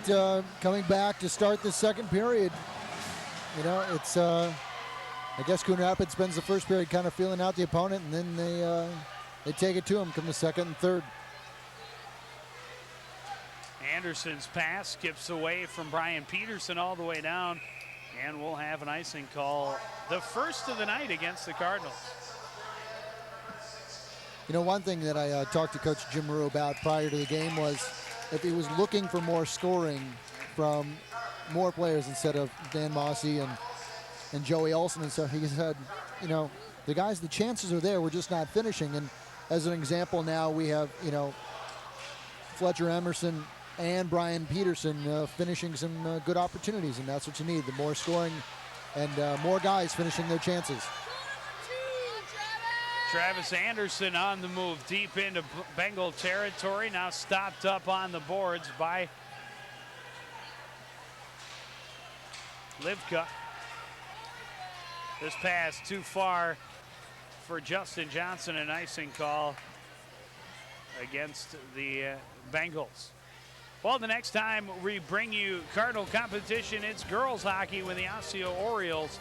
coming back to start the second period. You know, it's, I guess Coon Rapids spends the first period kind of feeling out the opponent, and then they take it to them come the second and third. Anderson's pass skips away from Brian Peterson all the way down, and we'll have an icing call, the first of the night against the Cardinals. You know, one thing that I talked to Coach Jim Maru about prior to the game was if he was looking for more scoring from more players instead of Dan Mossy and Joey Olson and stuff, he said, you know, the guys, the chances are there, we're just not finishing. And as an example now, we have, you know, Fletcher Emerson and Brian Peterson finishing some good opportunities, and that's what you need, the more scoring and more guys finishing their chances. Travis Anderson on the move deep into Bengal territory, now stopped up on the boards by Livka. This pass too far for Justin Johnson, an icing call against the Bengals. Well, the next time we bring you Cardinal competition, it's girls hockey when the Osseo Orioles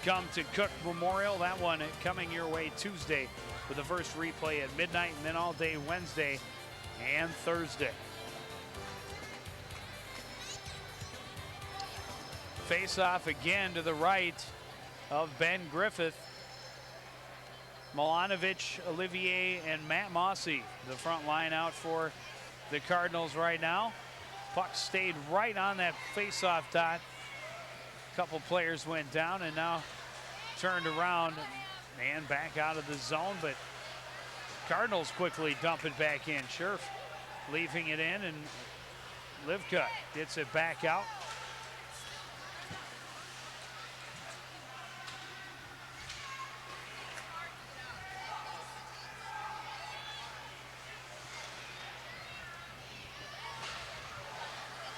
come to Cook Memorial. That one coming your way Tuesday with the first replay at midnight, and then all day Wednesday and Thursday. Face off again to the right of Ben Griffith. Milanovic, Olivier, and Matt Mossy, the front line out for the Cardinals right now. Puck stayed right on that face-off dot. A couple players went down and now turned around and back out of the zone, but Cardinals quickly dump it back in. Scherf leaving it in, and Livka gets it back out.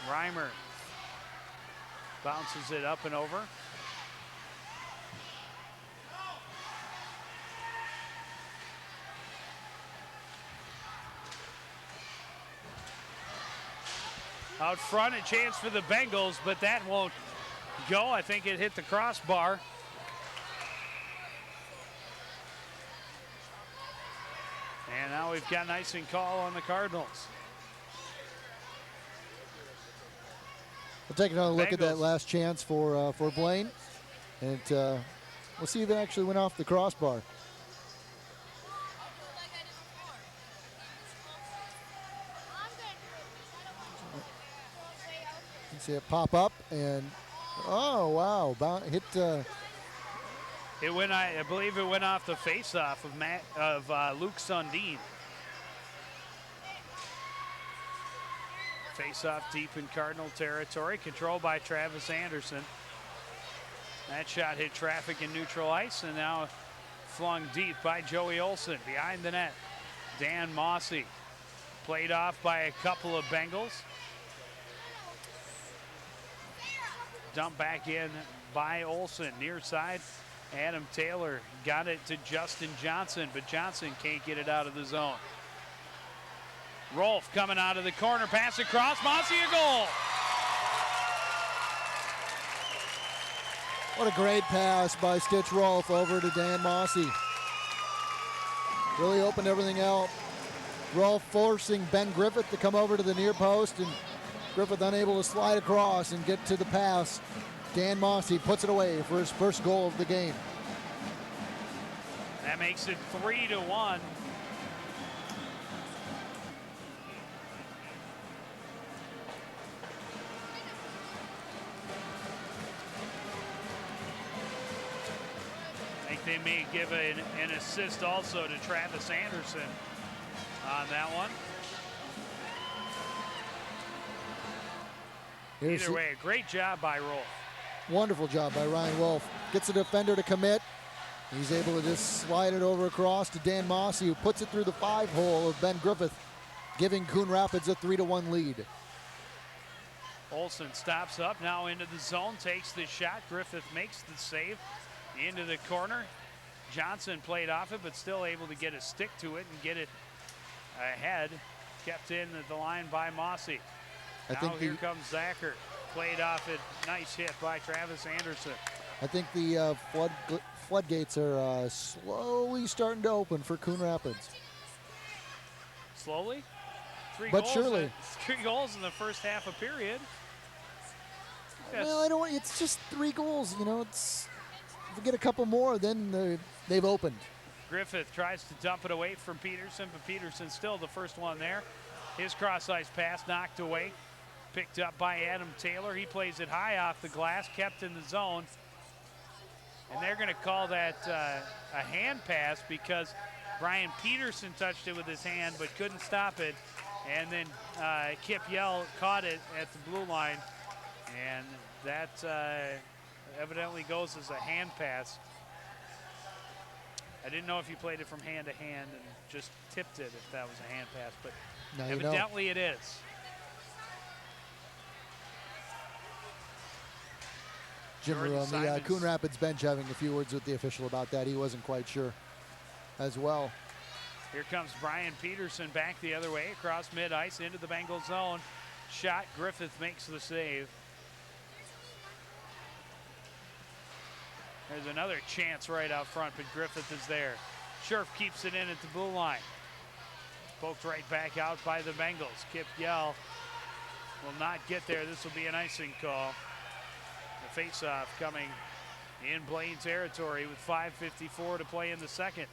Reimer bounces it up and over. Out front, a chance for the Bengals, but that won't go. I think it hit the crossbar. And now we've got an icing call on the Cardinals. We'll take another look at that last chance for Blaine, and we'll see if it actually went off the crossbar. You see it pop up, and oh wow, hit. It went. I believe it went off the face-off of Luke Sundin. Face-off deep in Cardinal territory, controlled by Travis Anderson. That shot hit traffic in neutral ice, and now flung deep by Joey Olson behind the net. Dan Mossy played off by a couple of Bengals. Dumped back in by Olson, near side. Adam Taylor got it to Justin Johnson, but Johnson can't get it out of the zone. Rolf coming out of the corner, pass across, Mossy, a goal. What a great pass by Stitch Rolf over to Dan Mossy. Really opened everything out. Rolf forcing Ben Griffith to come over to the near post, and Griffith unable to slide across and get to the pass. Dan Mossy puts it away for his first goal of the game. That makes it 3-1. I think they may give an assist also to Travis Anderson on that one. Either way, a great job by Rolf. Wonderful job by Ryan Wolf. Gets the defender to commit. He's able to just slide it over across to Dan Mossy, who puts it through the 5-hole of Ben Griffith, giving Coon Rapids a 3-1 lead. Olson stops up, now into the zone, takes the shot. Griffith makes the save into the corner. Johnson played off it, but still able to get a stick to it and get it ahead. Kept in at the line by Mossy. Now here comes Zacher. Played off it. Nice hit by Travis Anderson. I think the floodgates are slowly starting to open for Coon Rapids. Slowly? But surely. 3 goals in the first half of period. Well, I don't. It's just 3 goals. You know, it's if we get a couple more, then they've opened. Griffith tries to dump it away from Peterson, but Peterson still the first one there. His cross-ice pass knocked away. Picked up by Adam Taylor. He plays it high off the glass, kept in the zone. And they're going to call that a hand pass because Brian Peterson touched it with his hand but couldn't stop it. And then Kip Yell caught it at the blue line. And that evidently goes as a hand pass. I didn't know if you played it from hand to hand and just tipped it if that was a hand pass, but now evidently it is. Jim on the Coon Rapids bench having a few words with the official about that. He wasn't quite sure. as well. Here comes Brian Peterson back the other way across mid-ice into the Bengal zone. Shot, Griffith makes the save. There's another chance right out front, but Griffith is there. Scherf keeps it in at the blue line. Poked right back out by the Bengals. Kip Yell will not get there. This will be an icing call. The faceoff coming in Blaine territory with 5:54 to play in the second.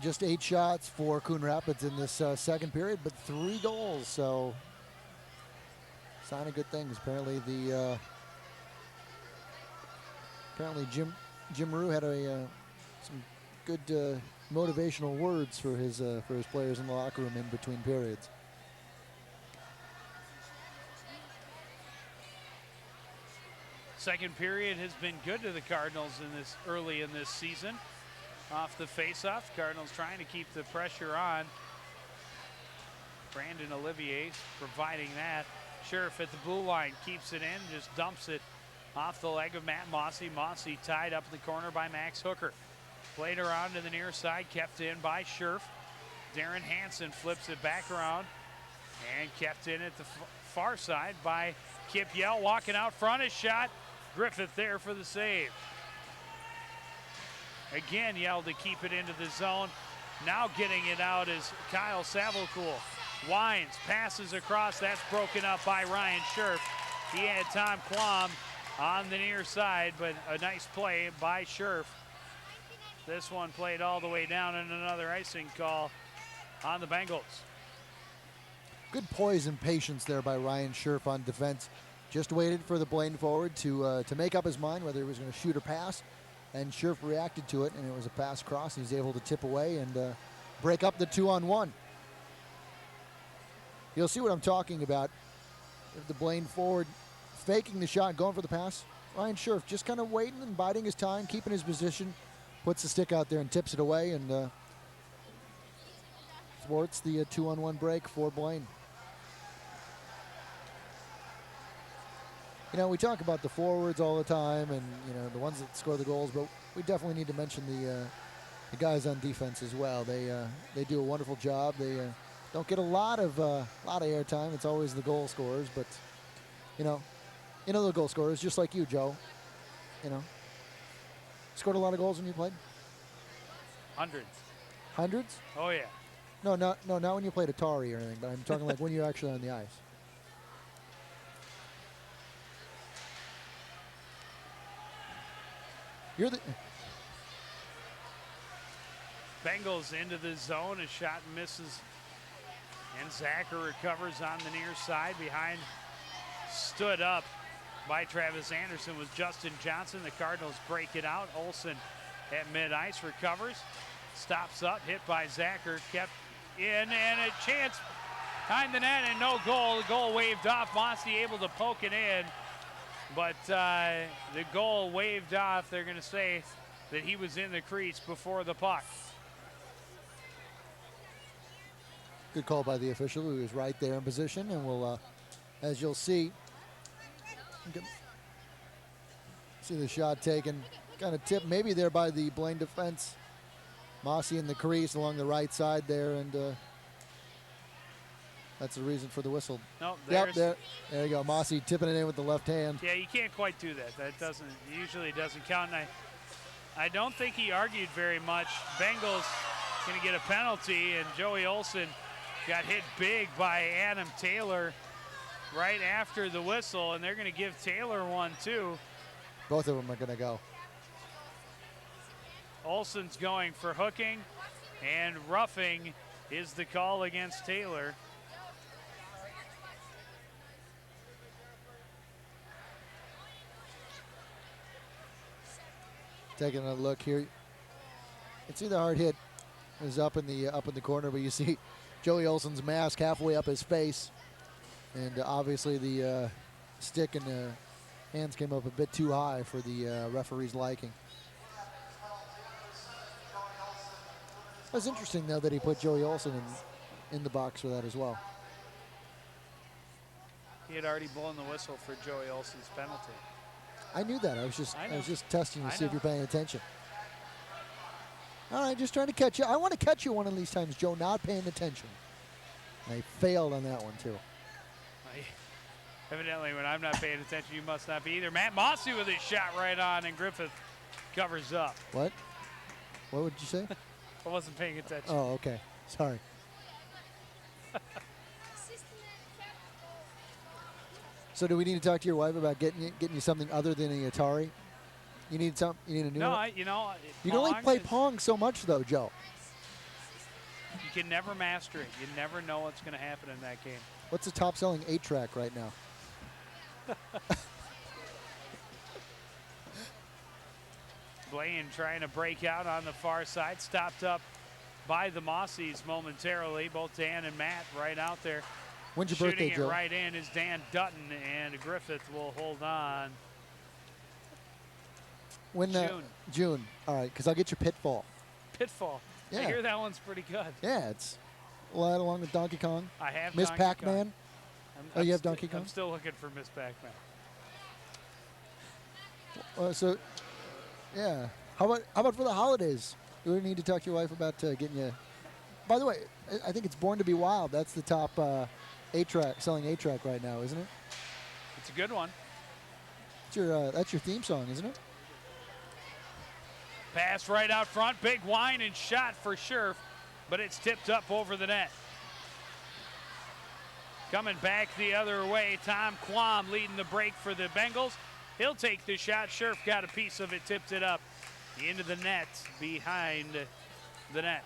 Just 8 shots for Coon Rapids in this second period, but 3 goals. So sign of good things. Apparently Jim Rue had some good motivational words for his players in the locker room in between periods. Second period has been good to the Cardinals early in this season. Off the faceoff, Cardinals trying to keep the pressure on. Brandon Olivier providing that. Sheriff at the blue line keeps it in, just dumps it off the leg of Matt Mossy. Mossy tied up in the corner by Max Hooker. Played around to the near side, kept in by Scherf. Darren Hansen flips it back around and kept in at the far side by Kip Yell. Walking out front, his shot. Griffith there for the save. Again, Yell to keep it into the zone. Now getting it out is Kyle Savalcool. Wines, passes across. That's broken up by Ryan Scherf. He had Tom Klom on the near side, but a nice play by Scherf. This one played all the way down, and another icing call on the Bengals. Good poise and patience there by Ryan Scherf on defense. Just waited for the Blaine forward to make up his mind whether he was going to shoot or pass. And Scherf reacted to it, and it was a pass cross. He's able to tip away and break up the 2-on-1. You'll see what I'm talking about. If the Blaine forward faking the shot, going for the pass, Ryan Scherf just kind of waiting and biding his time, keeping his position, puts the stick out there and tips it away, and thwarts the 2-on-1 break for Blaine. You know, we talk about the forwards all the time and, you know, the ones that score the goals, but we definitely need to mention the guys on defense as well. They do a wonderful job. They don't get a lot of airtime. It's always the goal scorers, but, you know the goal scorers, just like you, Joe. You know, scored a lot of goals when you played? Hundreds. Hundreds? Oh, yeah. No, not when you played Atari or anything, but I'm talking like when you're actually on the ice. You're the Bengals into the zone. A shot misses. And Zacher recovers on the near side. Behind, stood up by Travis Anderson was Justin Johnson. The Cardinals break it out. Olsen at mid-ice recovers. Stops up, hit by Zacher. Kept in, and a chance behind the net, and no goal. The goal waved off. Mossy able to poke it in. But the goal waved off. They're going to say that he was in the crease before the puck. Good call by the official, who was right there in position, and will, as you'll see the shot taken, kind of tipped maybe there by the Blaine defense. Mossy in the crease along the right side there, and that's the reason for the whistle. Nope, yep, there you go. Mossy tipping it in with the left hand. Yeah, you can't quite do that. That usually doesn't count. And I don't think he argued very much. Bengals going to get a penalty, and Joey Olsen got hit big by Adam Taylor right after the whistle, and they're going to give Taylor one too. Both of them are going to go. Olsen's going for hooking, and roughing is the call against Taylor. Taking a look here, you can see the hard hit is up in the corner, but you see Joey Olsen's mask halfway up his face, and obviously the stick and the hands came up a bit too high for the referee's liking. It's interesting though that he put Joey Olsen in the box for that as well. He had already blown the whistle for Joey Olson's penalty. I knew that. I was just testing to see if you're paying attention. All right, just trying to catch you. I want to catch you one of these times, Joe, not paying attention. I failed on that one, too. Evidently, when I'm not paying attention, you must not be either. Matt Mossy with his shot right on, and Griffith covers up. What? What would you say? I wasn't paying attention. Oh, okay. Sorry. So do we need to talk to your wife about getting you something other than a Atari? You need some. You need a new No, one? you know. You can only play Pong so much, though, Joe. You can never master it. You never know what's going to happen in that game. What's the top-selling 8-track right now? Blaine trying to break out on the far side, stopped up by the Mossies momentarily. Both Dan and Matt right out there. When's your birthday, Shooting Joe? it right in is Dan Dutton, and Griffith will hold on. When June. June. All right, because I'll get your Pitfall. Pitfall. I Yeah. hear that one's pretty good. Yeah, it's right along with Donkey Kong. I have Miss Donkey Pac-Man. Oh, you have Donkey Kong? I'm still looking for Miss Pac-Man. So, yeah. How about for the holidays? Do we need to talk to your wife about getting you? By the way, I think it's Born to Be Wild. That's the top 8-track selling 8-track right now, isn't it? It's a good one. That's your theme song, isn't it? Pass right out front, big wine and shot for Scherf, but it's tipped up over the net. Coming back the other way, Tom Quam leading the break for the Bengals. He'll take the shot. Scherf got a piece of it, tipped it up into the net, behind the net.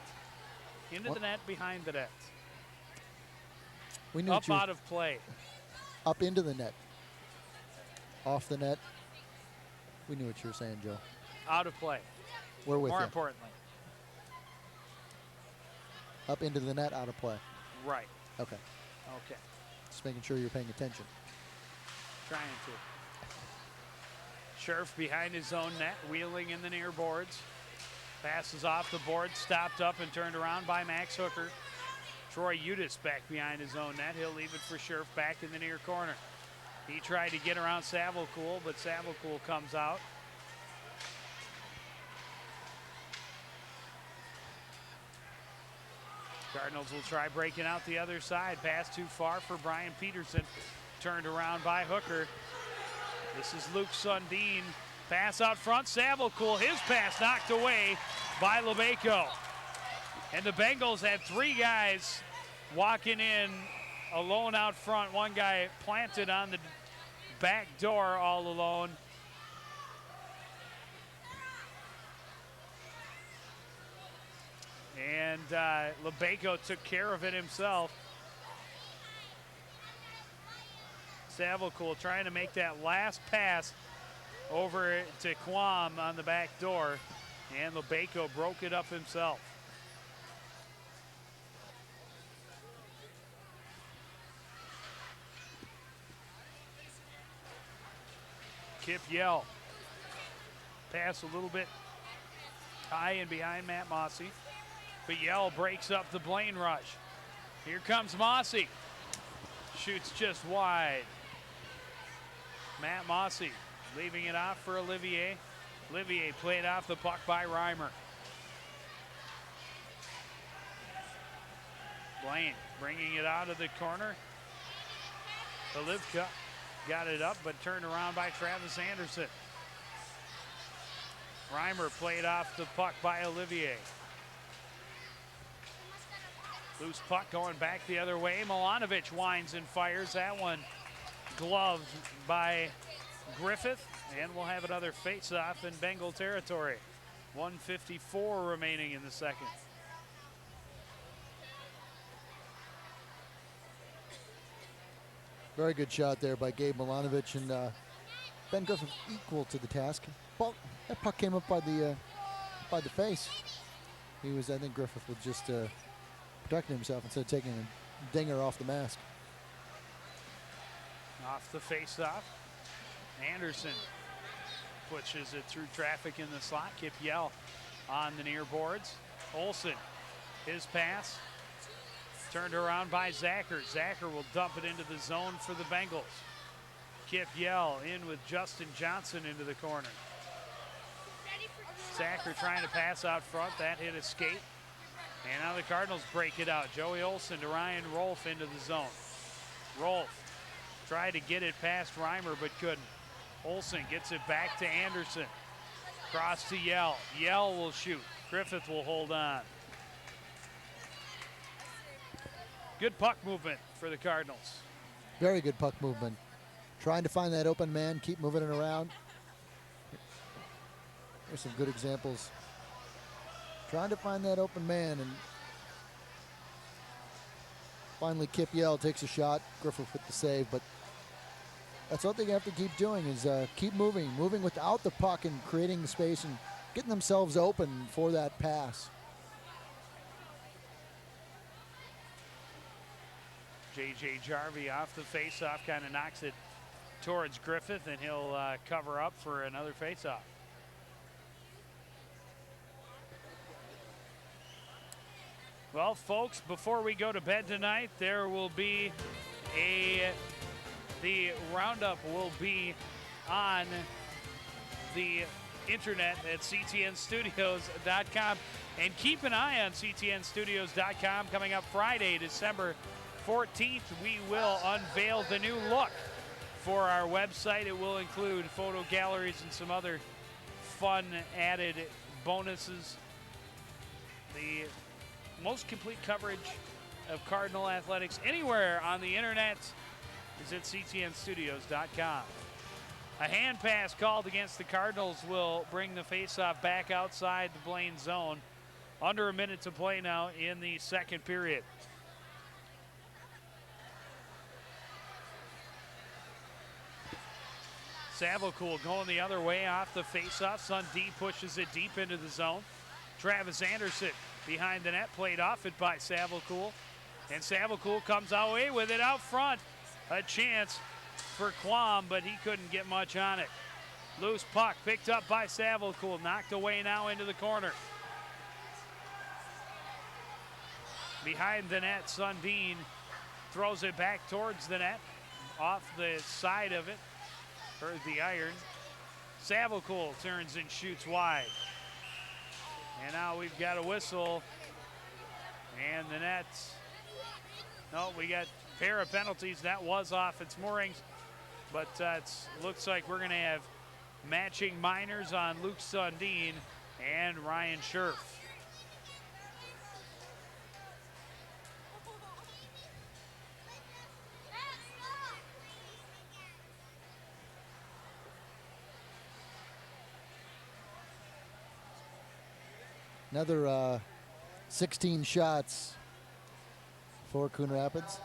Into the net, behind the net. We knew Up out of play. Up into the net. Off the net. We knew what you were saying, Joe. Out of play. We're with More you. importantly. Up into the net, out of play. Right. Okay. Okay. Just making sure you're paying attention. Trying to. Scherf behind his own net, wheeling in the near boards. Passes off the board, stopped up and turned around by Max Hooker. Troy Udis back behind his own net. He'll leave it for Scherf back in the near corner. He tried to get around Savelcool, but Savelcool comes out. Cardinals will try breaking out the other side. Pass too far for Brian Peterson. Turned around by Hooker. This is Luke Sundin. Pass out front, Savelcool. His pass knocked away by LeBeco. And the Bengals had three guys walking in alone out front. One guy planted on the back door all alone. And LeBeco took care of it himself. Savelcool trying to make that last pass over to Quam on the back door, and LeBeco broke it up himself. Kip Yell. Pass a little bit high and behind Matt Mossy, but Yell breaks up the Blaine rush. Here comes Mossy. Shoots just wide. Matt Mossy leaving it off for Olivier. Olivier played off the puck by Reimer. Blaine bringing it out of the corner. Olivka got it up, but turned around by Travis Anderson. Reimer played off the puck by Olivier. Loose puck going back the other way. Milanovic winds and fires that one. Gloved by Griffith, and we'll have another face-off in Bengal territory. 1:54 remaining in the second. Very good shot there by Gabe Milanovic, and Ben Griffith equal to the task. Well, that puck came up by the face. He was, I think Griffith was just protecting himself instead of taking a dinger off the mask. Off the face-off. Anderson pushes it through traffic in the slot. Kip Yell on the near boards. Olsen, his pass. Turned around by Zacher. Zacher will dump it into the zone for the Bengals. Kip Yell in with Justin Johnson into the corner. Zacher trying to pass out front. That hit escape. And now the Cardinals break it out. Joey Olson to Ryan Rolfe into the zone. Rolfe tried to get it past Reimer but couldn't. Olson gets it back to Anderson. Cross to Yell. Yell will shoot. Griffith will hold on. Good puck movement for the Cardinals. Very good puck movement. Trying to find that open man, keep moving it around. Here's some good examples. Trying to find that open man, and finally Kip Yell takes a shot. Griffith with the save, but that's what they have to keep doing is keep moving without the puck and creating the space and getting themselves open for that pass. J.J. Jarvie off the faceoff, kind of knocks it towards Griffith, and he'll cover up for another faceoff. Well, folks, before we go to bed tonight, there will be the roundup will be on the internet at ctnstudios.com. And keep an eye on ctnstudios.com. Coming up Friday, December 14th, we will unveil the new look for our website. It will include photo galleries and some other fun added bonuses. The most complete coverage of Cardinal athletics anywhere on the internet is at ctnstudios.com. A hand pass called against the Cardinals will bring the faceoff back outside the Blaine zone. Under a minute to play now in the second period. Savocool going the other way off the faceoff. Sundin pushes it deep into the zone. Travis Anderson behind the net, played off it by Savocool. And Savocool comes away with it out front. A chance for Quam, but he couldn't get much on it. Loose puck picked up by Savocool, knocked away now into the corner. Behind the net, Sundin throws it back towards the net, off the side of it, or the iron. Savocool turns and shoots wide. And now we've got a whistle. And the Nets, no, we got a pair of penalties. That was off its moorings. But it looks like we're going to have matching minors on Luke Sundin and Ryan Scherf. Another 16 shots for Coon Rapids.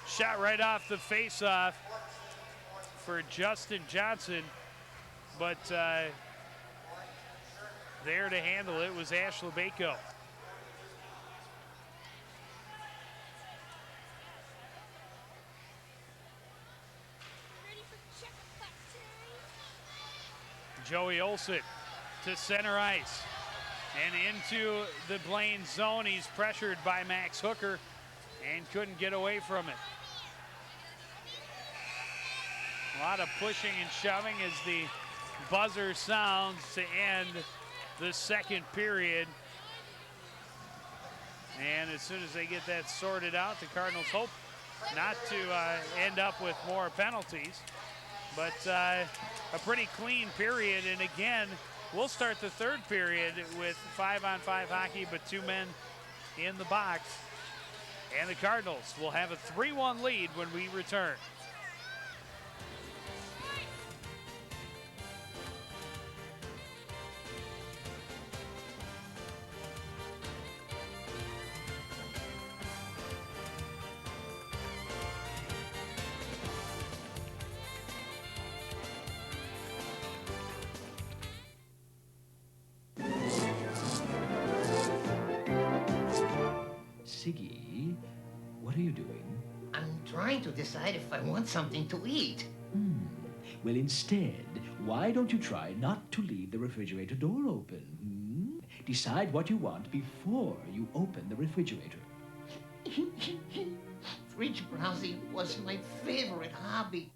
Shot right off the faceoff for Justin Johnson, but there to handle it was Ash Lebeko. Joey Olson to center ice and into the Blaine zone. He's pressured by Max Hooker and couldn't get away from it. A lot of pushing and shoving as the buzzer sounds to end the second period. And as soon as they get that sorted out, the Cardinals hope not to end up with more penalties. But a pretty clean period. And again, we'll start the third period with 5-on-5 hockey, but 2 men in the box. And the Cardinals will have a 3-1 lead when we return. Siggy, what are you doing? I'm trying to decide if I want something to eat. Well, instead, Why don't you try not to leave the refrigerator door open? Hmm? Decide what you want before you open the refrigerator. Fridge browsing was my favorite hobby.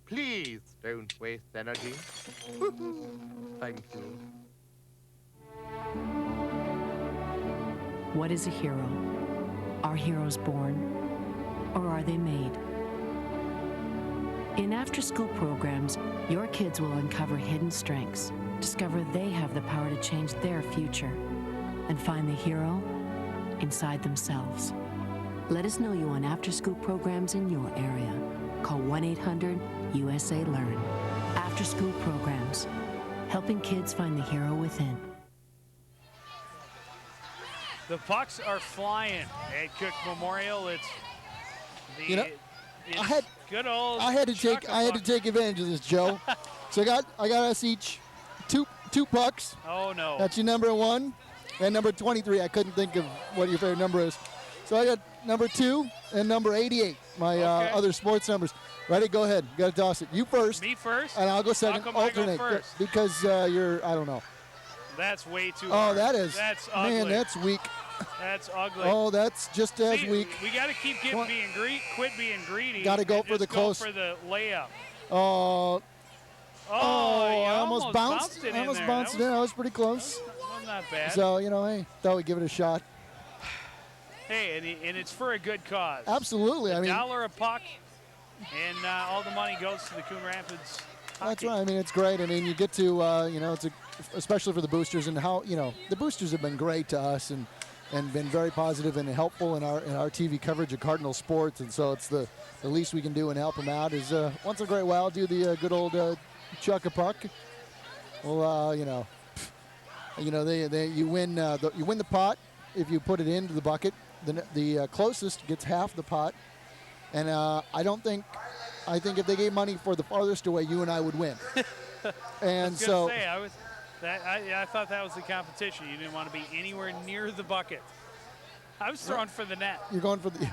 Please don't waste energy. Thank you. What is a hero? Are heroes born, or are they made? In after-school programs, your kids will uncover hidden strengths, discover they have the power to change their future, and find the hero inside themselves. Let us know you on after-school programs in your area. Call 1-800-USA-LEARN. After-school programs, helping kids find the hero within. The pucks are flying at Cook Memorial. It's the good old. I had to take advantage of this, Joe. So I got us each two pucks. Oh no. That's your number 1 and number 23. I couldn't think of what your favorite number is. So I got number 2 and number 88. My other sports numbers. Ready? Go ahead. You got to toss it. You first. Me first. And I'll go second. How come Alternate. I go first? Because you're. I don't know. That's way too. Oh, hard. that is. That's ugly. Man, that's weak. That's ugly. Oh, that's just as See, weak. We got to quit being greedy. Got to go and for the just close. Go for the layup. Oh, you I almost bounced it I almost in there. bounced it in. I was pretty close. Well, not bad. So, hey, thought we'd give it a shot. Hey, and it's for a good cause. Absolutely. $1 a puck, and all the money goes to the Coon Rapids. That's right. It's great. You get to, especially for the boosters and how, the boosters have been great to us and been very positive and helpful in our TV coverage of Cardinal sports. And so it's the least we can do and help them out is once in a great while do the good old chuck a puck. Well, you win the pot if you put it into the bucket. The closest gets half the pot. And I think if they gave money for the farthest away, you and I would win. And I thought that was the competition. You didn't want to be anywhere near the bucket. I was throwing for the net. You're going for the.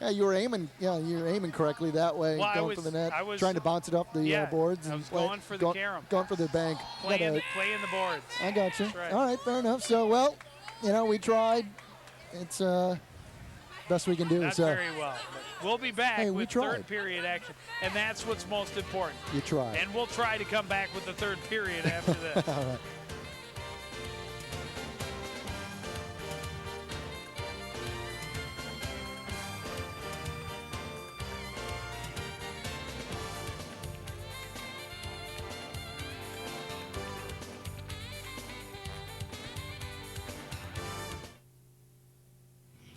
Yeah, you were aiming. Yeah, you're aiming correctly that way. Going for the net. Trying to bounce it off the boards. I was going for the carom. Going for the bank. Playing the boards. I got you. Right. All right, fair enough. So, we tried. It's best we can do. Not very well. But we'll be back with third period action, and that's what's most important. You tried. And we'll try to come back with the third period after this. All right.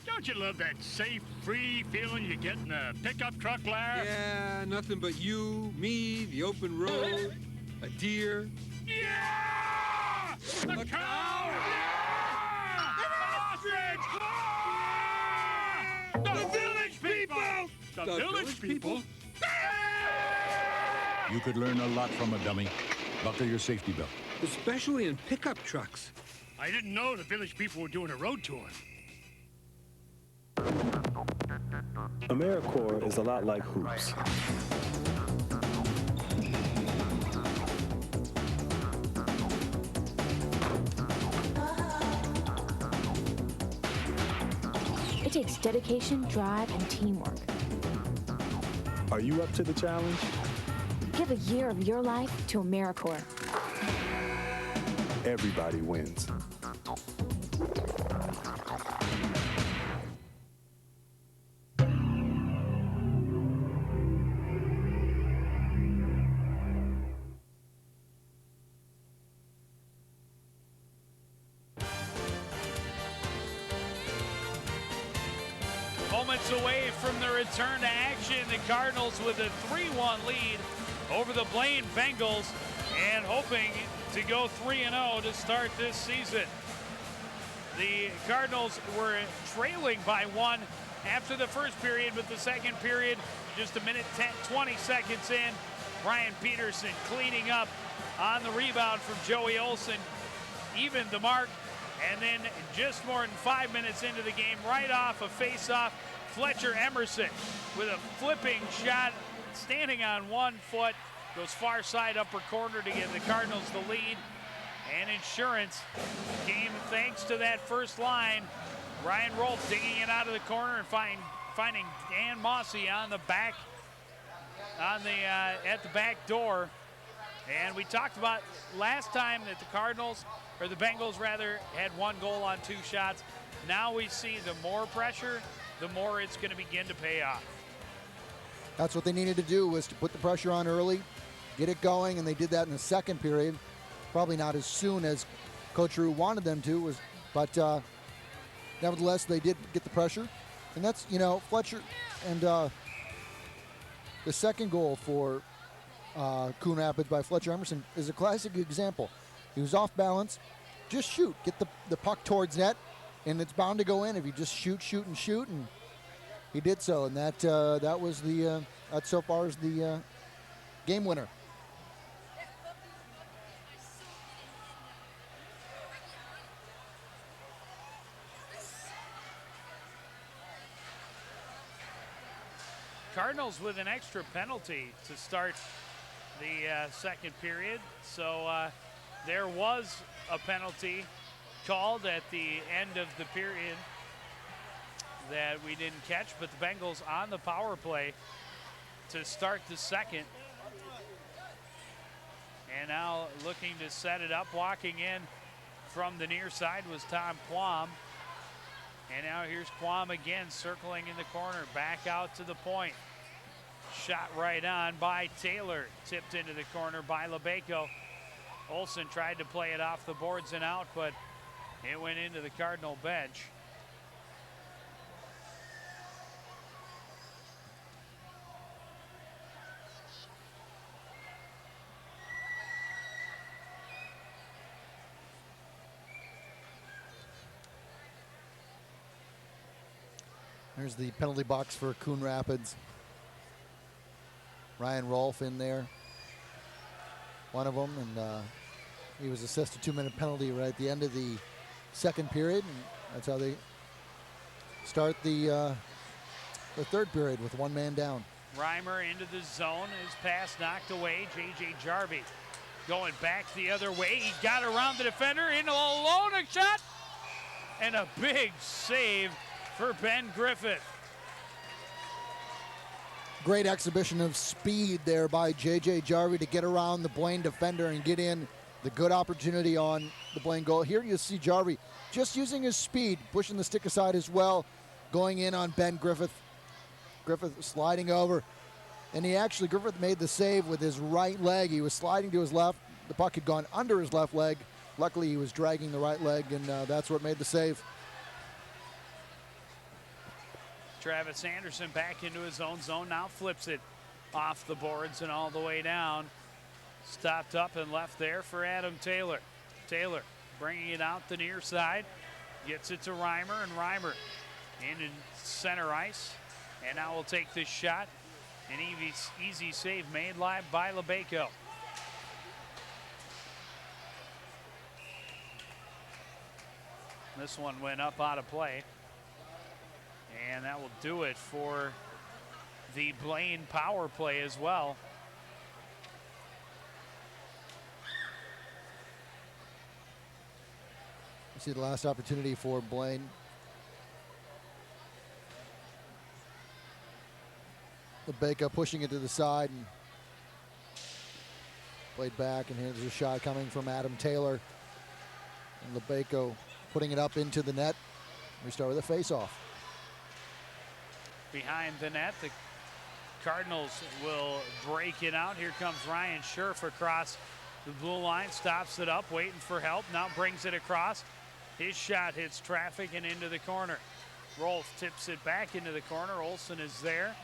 Don't you love that safe, free feeling you get in a pickup truck, Larry? Yeah, nothing but you, me, the open road, a deer. Yeah! A cow! Yeah! An ostrich! Ah! The village people! The village people? You could learn a lot from a dummy. Buckle your safety belt. Especially in pickup trucks. I didn't know the village people were doing a road tour. AmeriCorps is a lot like hoops. It takes dedication, drive, and teamwork. Are you up to the challenge? Give a year of your life to AmeriCorps. Everybody wins. Moments away from the return to action, the Cardinals with a 3-1 lead over the Blaine Bengals and hoping to go 3-0 to start this season. The Cardinals were trailing by 1 after the first period, but the second period, just a minute 20 seconds in, Brian Peterson cleaning up on the rebound from Joey Olson, evened the mark, and then just more than 5 minutes into the game, right off a face-off, Fletcher Emerson with a flipping shot, standing on 1 foot, Goes far side upper corner to give the Cardinals the lead. And insurance game thanks to that first line. Ryan Rolfe digging it out of the corner and finding Dan Mossy on the back, at the back door. And we talked about last time that the Cardinals, or the Bengals rather, had 1 goal on 2 shots. Now we see the more pressure, the more it's going to begin to pay off. That's what they needed to do, was to put the pressure on early, get it going, and they did that in the second period. Probably not as soon as Coach Rue wanted them to, but nevertheless, they did get the pressure. And that's, Fletcher, and the second goal for Coon Rapids by Fletcher Emerson is a classic example. He was off balance. Just shoot. Get the puck towards net, and it's bound to go in if you just shoot, and he did so. And that was that so far is the game winner. Cardinals with an extra penalty to start the second period. So there was a penalty called at the end of the period that we didn't catch, but the Bengals on the power play to start the second. And now looking to set it up, walking in from the near side was Tom Quam. And now here's Quam again, circling in the corner, back out to the point. Shot right on by Taylor, tipped into the corner by LeBeco. Olsen tried to play it off the boards and out, but it went into the Cardinal bench. There's the penalty box for Coon Rapids. Ryan Rolfe in there, one of them, and he was assessed a 2-minute penalty right at the end of the second period, and that's how they start the third period with 1 man down. Reimer into the zone, his pass knocked away. J.J. Jarvie going back the other way. He got around the defender, in alone, a shot, and a big save for Ben Griffith. Great exhibition of speed there by J.J. Jarvie to get around the Blaine defender and get in. The good opportunity on the Blaine goal. Here you see Jarvie just using his speed, pushing the stick aside as well, going in on Ben Griffith. Griffith sliding over. And Griffith made the save with his right leg. He was sliding to his left. The puck had gone under his left leg. Luckily, he was dragging the right leg, and that's what made the save. Travis Anderson back into his own zone, now flips it off the boards and all the way down. Stopped up and left there for Adam Taylor. Taylor bringing it out the near side, gets it to Reimer, and Reimer into center ice. And now we'll take this shot. An easy save made live by LeBeco. This one went up out of play. And that will do it for the Blaine power play as well. You see the last opportunity for Blaine. LeBeco pushing it to the side and played back, and here's a shot coming from Adam Taylor. And LeBeco putting it up into the net. We start with a face-off. Behind the net, the Cardinals will break it out. Here comes Ryan Scherf across the blue line, stops it up, waiting for help, now brings it across. His shot hits traffic and into the corner. Rolfe tips it back into the corner. Olsen is there.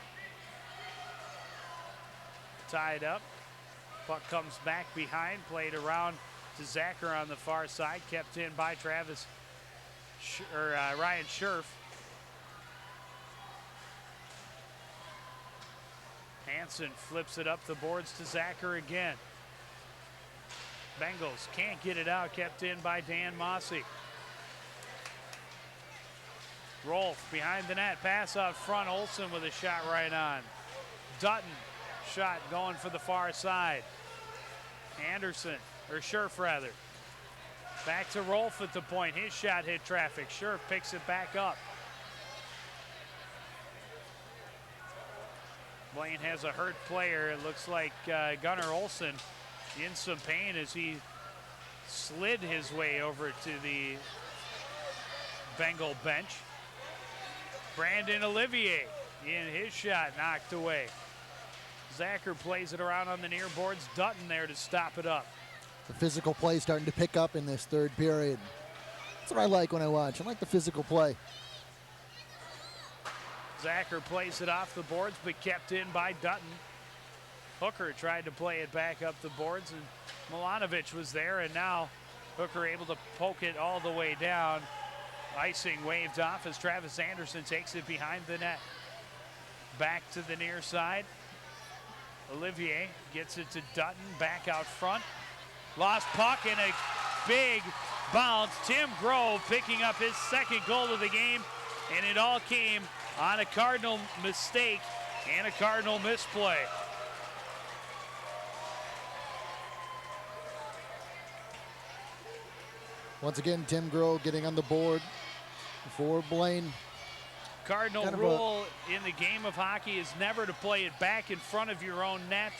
Tied up. Puck comes back behind, played around to Zacher on the far side, kept in by Ryan Scherf. Hansen flips it up the boards to Zacher again. Bengals can't get it out, kept in by Dan Mossy. Rolfe behind the net, pass out front. Olsen with a shot right on. Dutton Shot going for the far side. Anderson, or Scherf rather. Back to Rolf at the point. His shot hit traffic. Scherf picks it back up. Blaine has a hurt player. It looks like Gunnar Olsen in some pain as he slid his way over to the Bengal bench. Brandon Olivier in his shot knocked away. Zacher plays it around on the near boards. Dutton there to stop it up. The physical play starting to pick up in this third period. That's what I like when I watch. I like the physical play. Zacher plays it off the boards, but kept in by Dutton. Hooker tried to play it back up the boards, and Milanovic was there, and now Hooker able to poke it all the way down. Icing waved off as Travis Anderson takes it behind the net. Back to the near side. Olivier gets it to Dutton, back out front. Lost puck and a big bounce. Tim Grove picking up his second goal of the game, and it all came on a Cardinal mistake and a Cardinal misplay. Once again, Tim Grove getting on the board for Blaine. Cardinal rule in the game of hockey is never to play it back in front of your own net.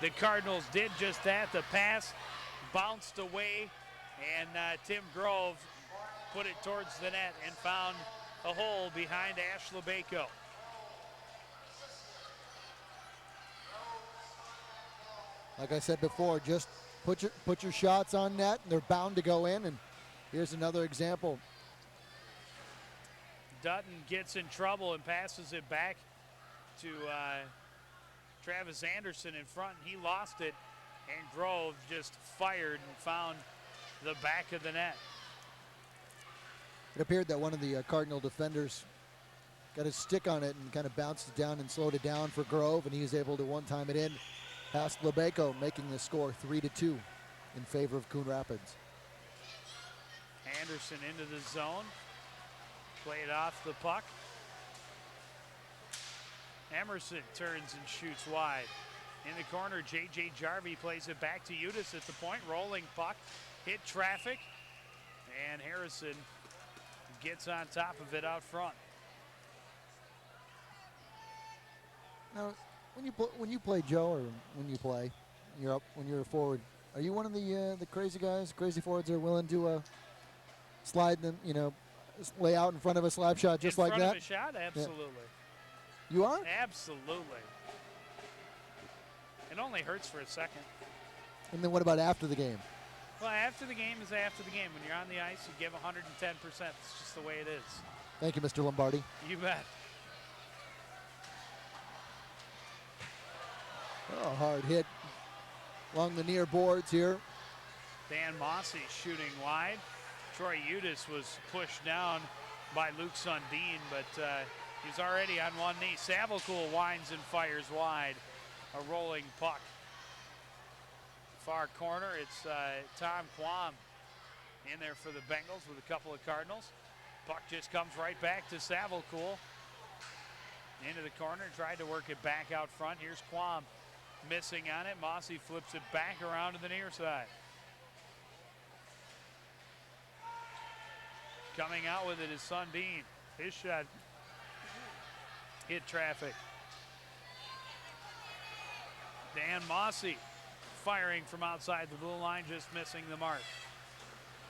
The Cardinals did just that. The pass bounced away, and Tim Grove put it towards the net and found a hole behind Ash Lebeko. Like I said before, just put your shots on net, and they're bound to go in. And here's another example. Dutton gets in trouble and passes it back to Travis Anderson in front. He lost it, and Grove just fired and found the back of the net. It appeared that one of the Cardinal defenders got his stick on it and kind of bounced it down and slowed it down for Grove, and he was able to one-time it in past Lebeko, making the score 3-2 in favor of Coon Rapids. Anderson into the zone. Played off the puck. Emerson turns and shoots wide. In the corner, J.J. Jarvie plays it back to Udis at the point. Rolling puck, hit traffic, and Harrison gets on top of it out front. Now, when you play, Joe, or when you play, when you're a forward, are you one of the crazy guys, crazy forwards that are willing to slide them, lay out in front of a slap shot just like that? In front of a shot? Absolutely. Yeah. You are? Absolutely. It only hurts for a second. And then what about after the game? Well, after the game is after the game. When you're on the ice, you give 110%. It's just the way it is. Thank you, Mr. Lombardi. You bet. Oh, hard hit along the near boards here. Dan Mossy shooting wide. Troy Udis was pushed down by Luke Sundin, but he's already on one knee. Savalcool winds and fires wide. A rolling puck. Far corner, it's Tom Quam in there for the Bengals with a couple of Cardinals. Puck just comes right back to Savalcool. Into the corner, tried to work it back out front. Here's Quam missing on it. Mossy flips it back around to the near side. Coming out with it is Sundin. His shot hit traffic. Dan Mossy firing from outside the blue line, just missing the mark.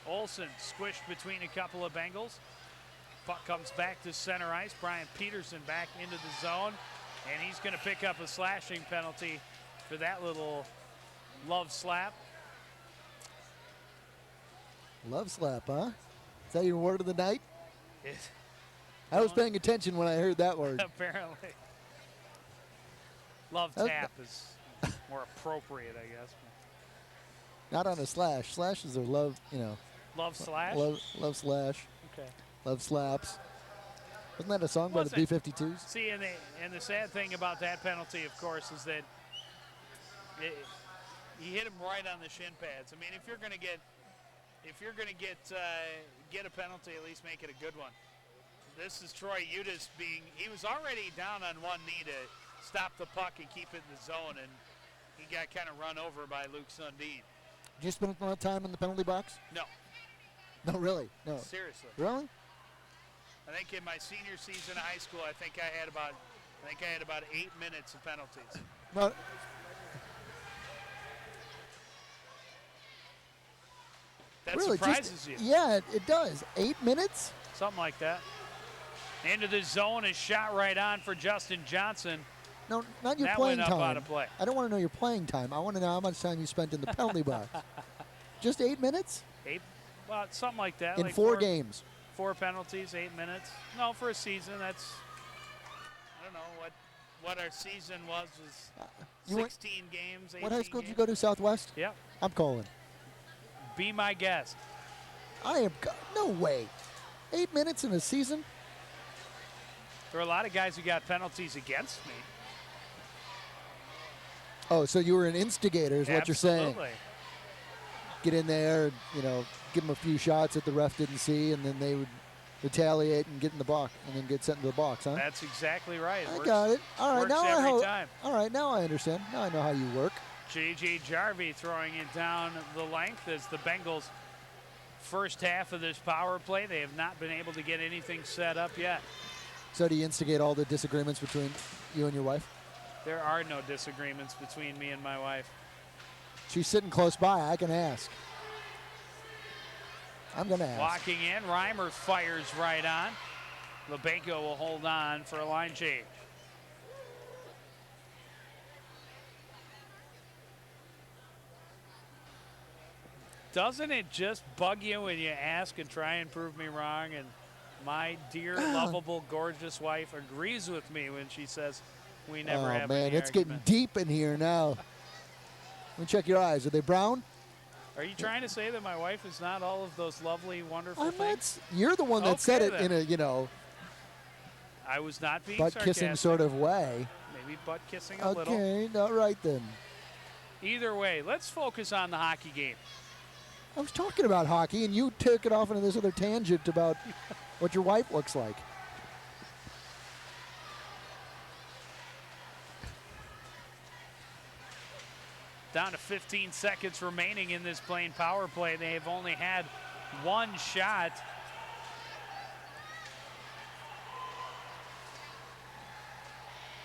Olsen squished between a couple of Bengals. Puck comes back to center ice. Brian Peterson back into the zone, and he's going to pick up a slashing penalty for that little love slap. Love slap, huh? Is that your word of the night? I was paying attention when I heard that word. Apparently. Love tap is more appropriate, I guess. Not on a slash. Slashes are love, Love slash? Love slash. Okay. Love slaps. Wasn't that a song by the B-52s? See, and the sad thing about that penalty, of course, is that he hit him right on the shin pads. I mean, if you're going to get a penalty, at least make it a good one. This is Troy Udis he was already down on one knee to stop the puck and keep it in the zone, and he got kind of run over by Luke Sundin. Did you spend a lot of time in the penalty box? No. No, really? No. Seriously. Really? I think in my senior season of high school, I think I had about 8 minutes of penalties. No. That really, surprises you. Yeah, it does. 8 minutes? Something like that. Into the zone is shot right on for Justin Johnson. No, not your that playing went time. up out of play. I don't want to know your playing time. I want to know how much time you spent in the penalty box. Just 8 minutes? Well, something like that. In like 4 games. 4 penalties, 8 minutes. No, for a season, that's, I don't know what our season was 16 games, 18 What high school games. did you go to, Southwest? Yep. I'm calling. Be my guest. I am, no way. 8 minutes in a season? There are a lot of guys who got penalties against me. Oh, so you were an instigator is what you're saying. Absolutely. Get in there, give them a few shots that the ref didn't see, and then they would retaliate and get in the box, and then get sent into the box, huh? That's exactly right. I got it. All right, works every time. All right, now I understand. Now I know how you work. J.J. Jarvie throwing it down the length as the Bengals' first half of this power play. They have not been able to get anything set up yet. So do you instigate all the disagreements between you and your wife? There are no disagreements between me and my wife. She's sitting close by. I can ask. I'm going to ask. Walking in, Reimer fires right on. Lebenko will hold on for a line change. Doesn't it just bug you when you ask and try and prove me wrong? And my dear, lovable, gorgeous wife agrees with me when she says we never have man, any it's argument. getting deep in here now. Let me check your eyes. Are they brown? Are you trying to say that my wife is not all of those lovely, wonderful things? You're the one that said it then. in a, I was not being butt-kissing sarcastic. sort of way. Maybe butt-kissing a little. Okay, all right then. Either way, let's focus on the hockey game. I was talking about hockey, and you took it off into this other tangent about what your wife looks like. Down to 15 seconds remaining in this Blaine power play. They have only had one shot.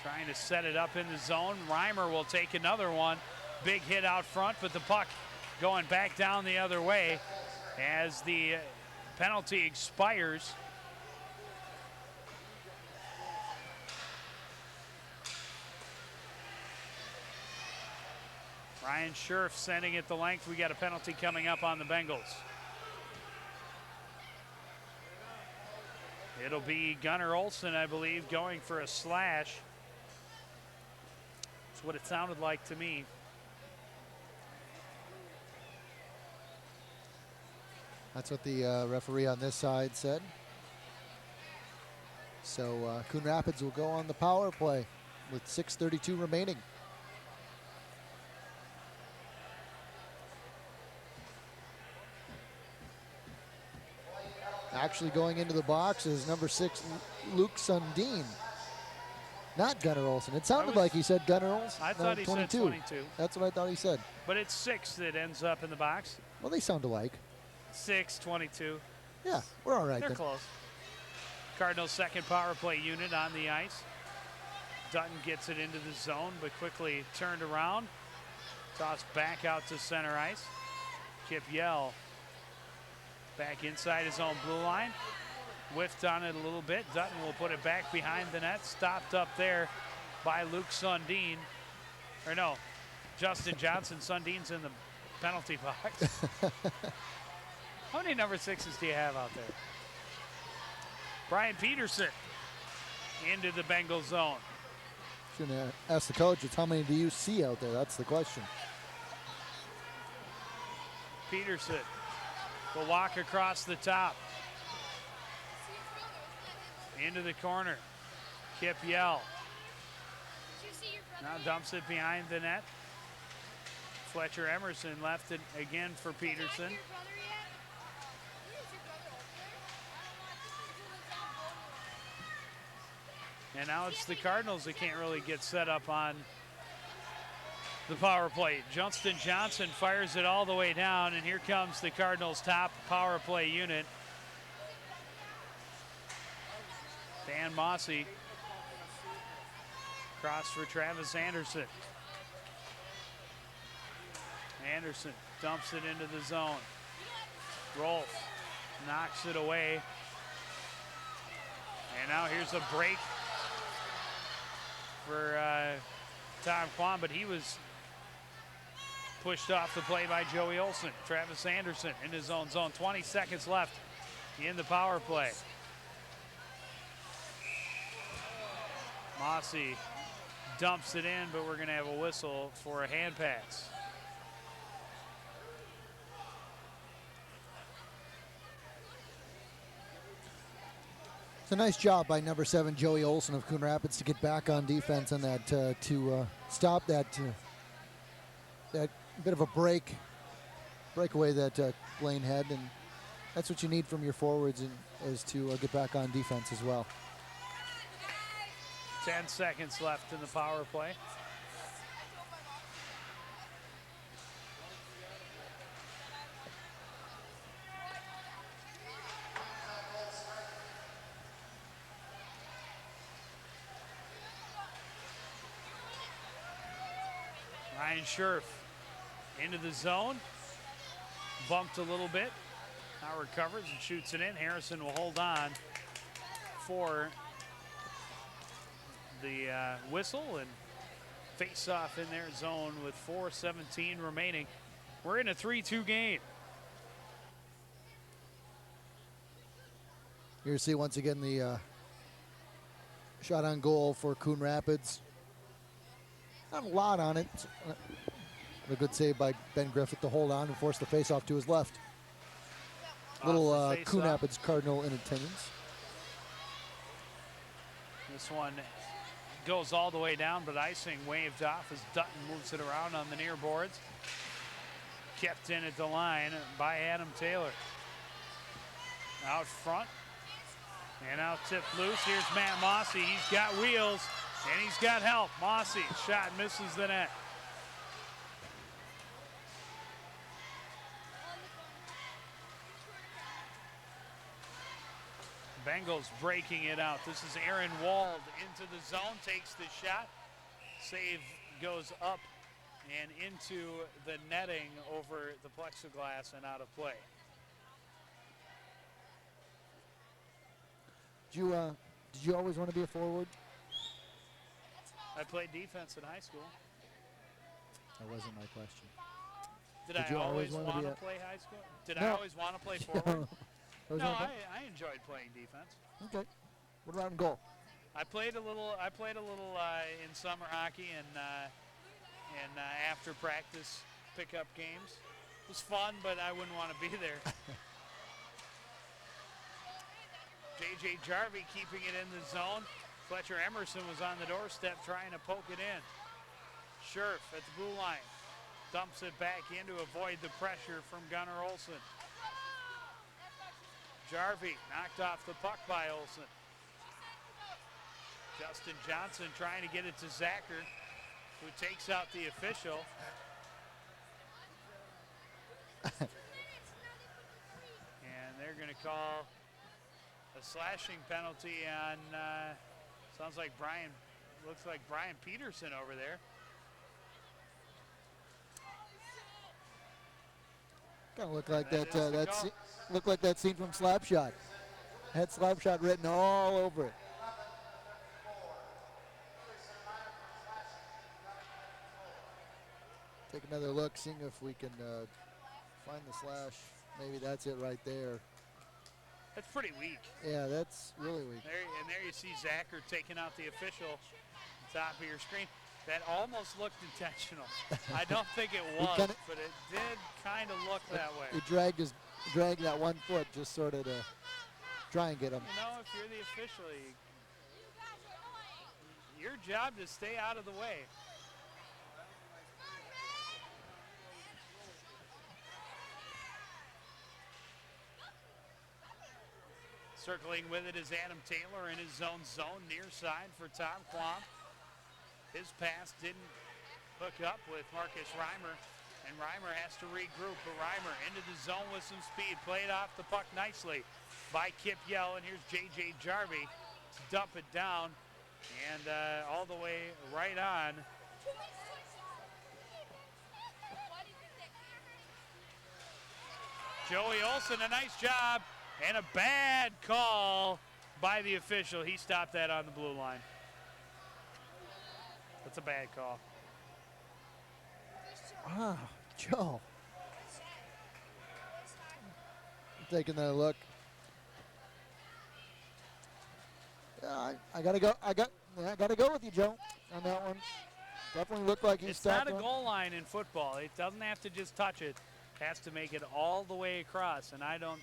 Trying to set it up in the zone. Reimer will take another one. Big hit out front, but the puck going back down the other way as the penalty expires. Ryan Scherf sending it the length. We got a penalty coming up on the Bengals. It'll be Gunnar Olsen, I believe, going for a slash. That's what it sounded like to me. That's what the referee on this side said. So Coon Rapids will go on the power play with 6:32 remaining. Actually going into the box is number 6, Luke Sundin. Not Gunnar Olsen. It sounded like he said Gunnar Olsen. I thought he said 22. That's what I thought he said. But it's 6 that ends up in the box. Well, they sound alike. 6, 22. Yeah, we're all right They're then. close. Cardinals' second power play unit on the ice. Dutton gets it into the zone, but quickly turned around. Tossed back out to center ice. Kip Yell back inside his own blue line. Whiffed on it a little bit. Dutton will put it back behind the net. Stopped up there by Luke Sundin. Or no, Justin Johnson. Sundin's in the penalty box. How many number 6s do you have out there? Brian Peterson into the Bengal zone. Shouldn't ask the coach. It's how many do you see out there? That's the question. Peterson will walk across the top. Into the corner. Kip Yell. Now dumps it behind the net. Fletcher Emerson left it again for Peterson. And now it's the Cardinals that can't really get set up on the power play. Justin Johnson fires it all the way down, and here comes the Cardinals' top power play unit. Dan Mossy. Cross for Travis Anderson. Anderson dumps it into the zone. Rolf knocks it away. And now here's a break for Tom Kwan, but he was pushed off the play by Joey Olson. Travis Anderson in his own zone. 20 seconds left in the power play. Mossy dumps it in, but we're going to have a whistle for a hand pass. It's a nice job by number 7 Joey Olson of Coon Rapids to get back on defense on that to stop that that bit of a breakaway that Blaine had, and that's what you need from your forwards, and is to get back on defense as well. 10 seconds left in the power play. Ryan Scherf into the zone. Bumped a little bit. Now recovers and shoots it in. Harrison will hold on for the whistle and face off in their zone with 4:17 remaining. We're in a 3-2 game. Here you see once again the shot on goal for Coon Rapids. Not a lot on it. A good save by Ben Griffith to hold on and force the face-off to his left. Little Coon Rapids Cardinal in attendance. This one goes all the way down, but icing waved off as Dutton moves it around on the near boards. Kept in at the line by Adam Taylor. Out front. And out tipped loose. Here's Matt Mossy. He's got wheels and he's got help. Mossy, shot misses the net. Bengals breaking it out. This is Aaron Wald into the zone, takes the shot. Save goes up and into the netting over the plexiglass and out of play. Did you always want to be a forward? I played defense in high school. That wasn't my question. Did I always want to play high school? Did I always want to play forward? No, I enjoyed playing defense. Okay. What about in goal? I played a little in summer hockey and after practice pickup games. It was fun, but I wouldn't want to be there. J.J. Jarvie keeping it in the zone. Fletcher Emerson was on the doorstep trying to poke it in. Scherf at the blue line. Dumps it back in to avoid the pressure from Gunnar Olsen. Jarvie knocked off the puck by Olsen. Justin Johnson trying to get it to Zacher, who takes out the official. And they're going to call a slashing penalty on, sounds like looks like Brian Peterson over there. Kind of look like looked like that scene from Slapshot. Had Slapshot written all over it. Take another look, seeing if we can find the slash. Maybe that's it right there. That's pretty weak. Yeah, that's really weak. There you see Zacher taking out the official on the top of your screen. That almost looked intentional. I don't think it was, but it did kind of look that way. He dragged that 1 foot just sort of to try and get him. You know, if you're the official, your job is stay out of the way. Circling with it is Adam Taylor in his own zone, near side for Tom Quam. His pass didn't hook up with Marcus Reimer, and Reimer has to regroup, but Reimer into the zone with some speed, played off the puck nicely by Kip Yell, and here's J.J. Jarvie to dump it down, and all the way right on. Joey Olson, a nice job, and a bad call by the official. He stopped that on the blue line. That's a bad call. Ah, Joe. Taking that look. Yeah, I gotta go. I gotta go with you, Joe, on that one. Definitely looked like he stopped. It's not a goal line in football. It doesn't have to just touch it. It has to make it all the way across, and I don't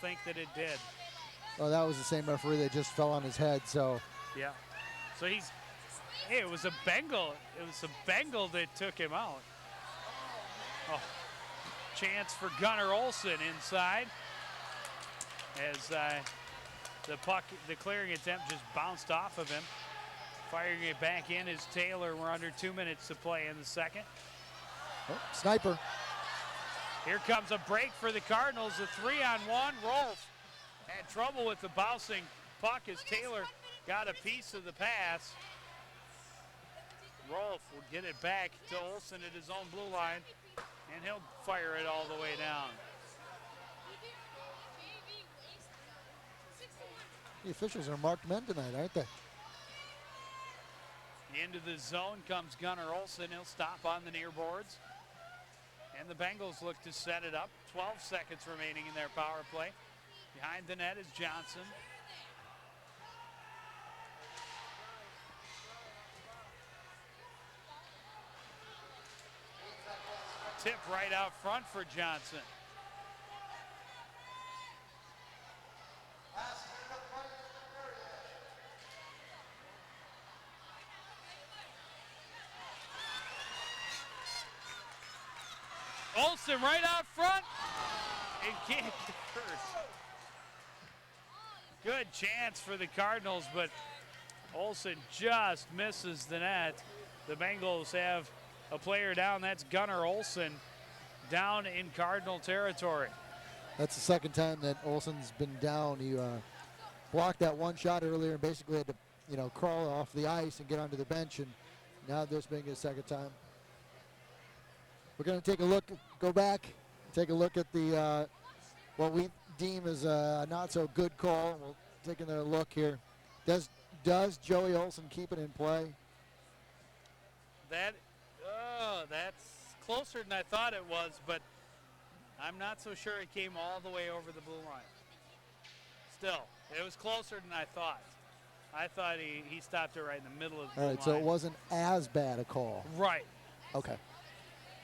think that it did. Oh, that was the same referee that just fell on his head. So. Yeah. So hey, it was a Bengal. It was a Bengal that took him out. Oh, chance for Gunnar Olson inside as the puck, the clearing attempt just bounced off of him. Firing it back in is Taylor. We're under 2 minutes to play in the second. Oh, sniper. Here comes a break for the Cardinals. A 3-on-1. Rolf had trouble with the bouncing puck as Taylor got a piece of the pass. Rolf will get it back to Olson at his own blue line, and he'll fire it all the way down. The officials are marked men tonight, aren't they? Into the zone comes Gunnar Olson. He'll stop on the near boards. And the Bengals look to set it up. 12 seconds remaining in their power play. Behind the net is Johnson. Tip right out front for Johnson. Olson right out front and can't get first. Good chance for the Cardinals, but Olson just misses the net. The Bengals have a player down. That's Gunnar Olson down in Cardinal territory. That's the second time that Olson's been down. He blocked that one shot earlier and basically had to, crawl off the ice and get onto the bench, and now this being his second time. We're going to take a look, go back, take a look at the what we deem as a not so good call. We'll take another look here. Does Joey Olson keep it in play? That's closer than I thought it was, but I'm not so sure it came all the way over the blue line. Still, it was closer than I thought. I thought he stopped it right in the middle of the blue line. All right, so it wasn't as bad a call. Right. Okay.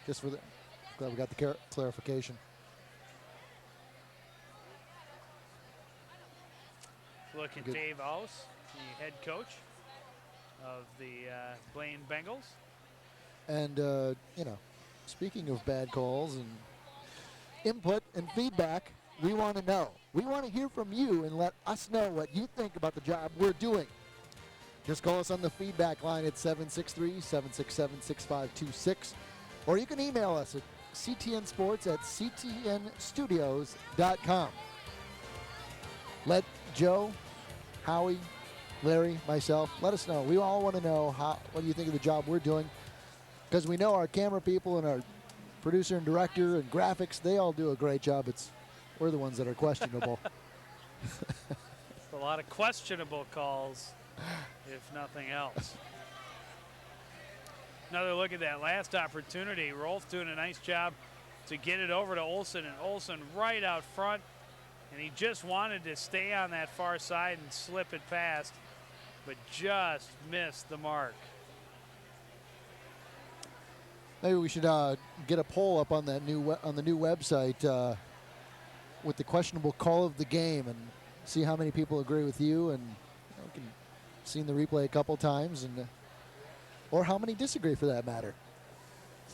Just for the, glad we got the clarification. Look at Good. Dave Ouse, the head coach of the Blaine Bengals. And, speaking of bad calls and input and feedback, we want to know. We want to hear from you and let us know what you think about the job we're doing. Just call us on the feedback line at 763-767-6526. Or you can email us at ctnsports@ctnstudios.com. Let Joe, Howie, Larry, myself, let us know. We all want to know what do you think of the job we're doing, because we know our camera people and our producer and director and graphics, they all do a great job. We're the ones that are questionable. A lot of questionable calls, if nothing else. Another look at that last opportunity. Rolf doing a nice job to get it over to Olson, and Olson right out front. And he just wanted to stay on that far side and slip it past, but just missed the mark. Maybe we should get a poll up on that on the new website with the questionable call of the game, and see how many people agree with you, and seen the replay a couple times, and or how many disagree for that matter.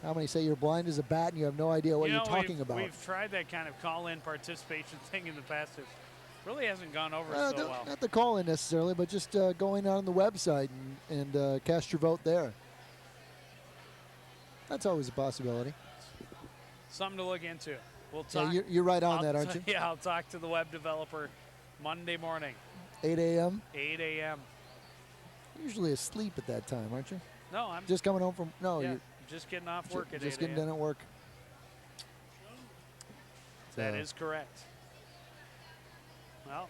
How many say you're blind as a bat and you have no idea what you're talking about? We've tried that kind of call-in participation thing in the past. Really hasn't gone over so well. Not the call-in necessarily, but just going on the website and cast your vote there. That's always a possibility. Something to look into. We'll talk. Yeah, you're right on that, aren't you? Yeah, I'll talk to the web developer Monday morning. 8 a.m.? 8 a.m. Usually asleep at that time, aren't you? No, I'm just coming home from. No, yeah, you're just getting off work at 8 just getting a.m. done at work. That is correct. Well,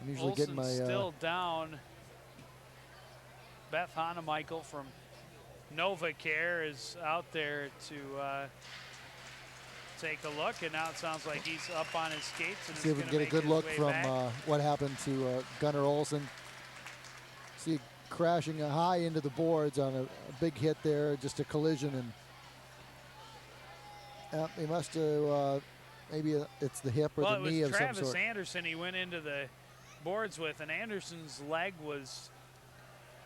I'm usually Olsen's getting my still down. Beth Hanemichael from NovaCare is out there to take a look, and now it sounds like he's up on his skates. And see if we can get a good look from what happened to Gunnar Olsen. See crashing high into the boards on a big hit there, just a collision, and he must have maybe it's the hip or the knee of some sort. Travis Anderson he went into the boards with, and Anderson's leg was,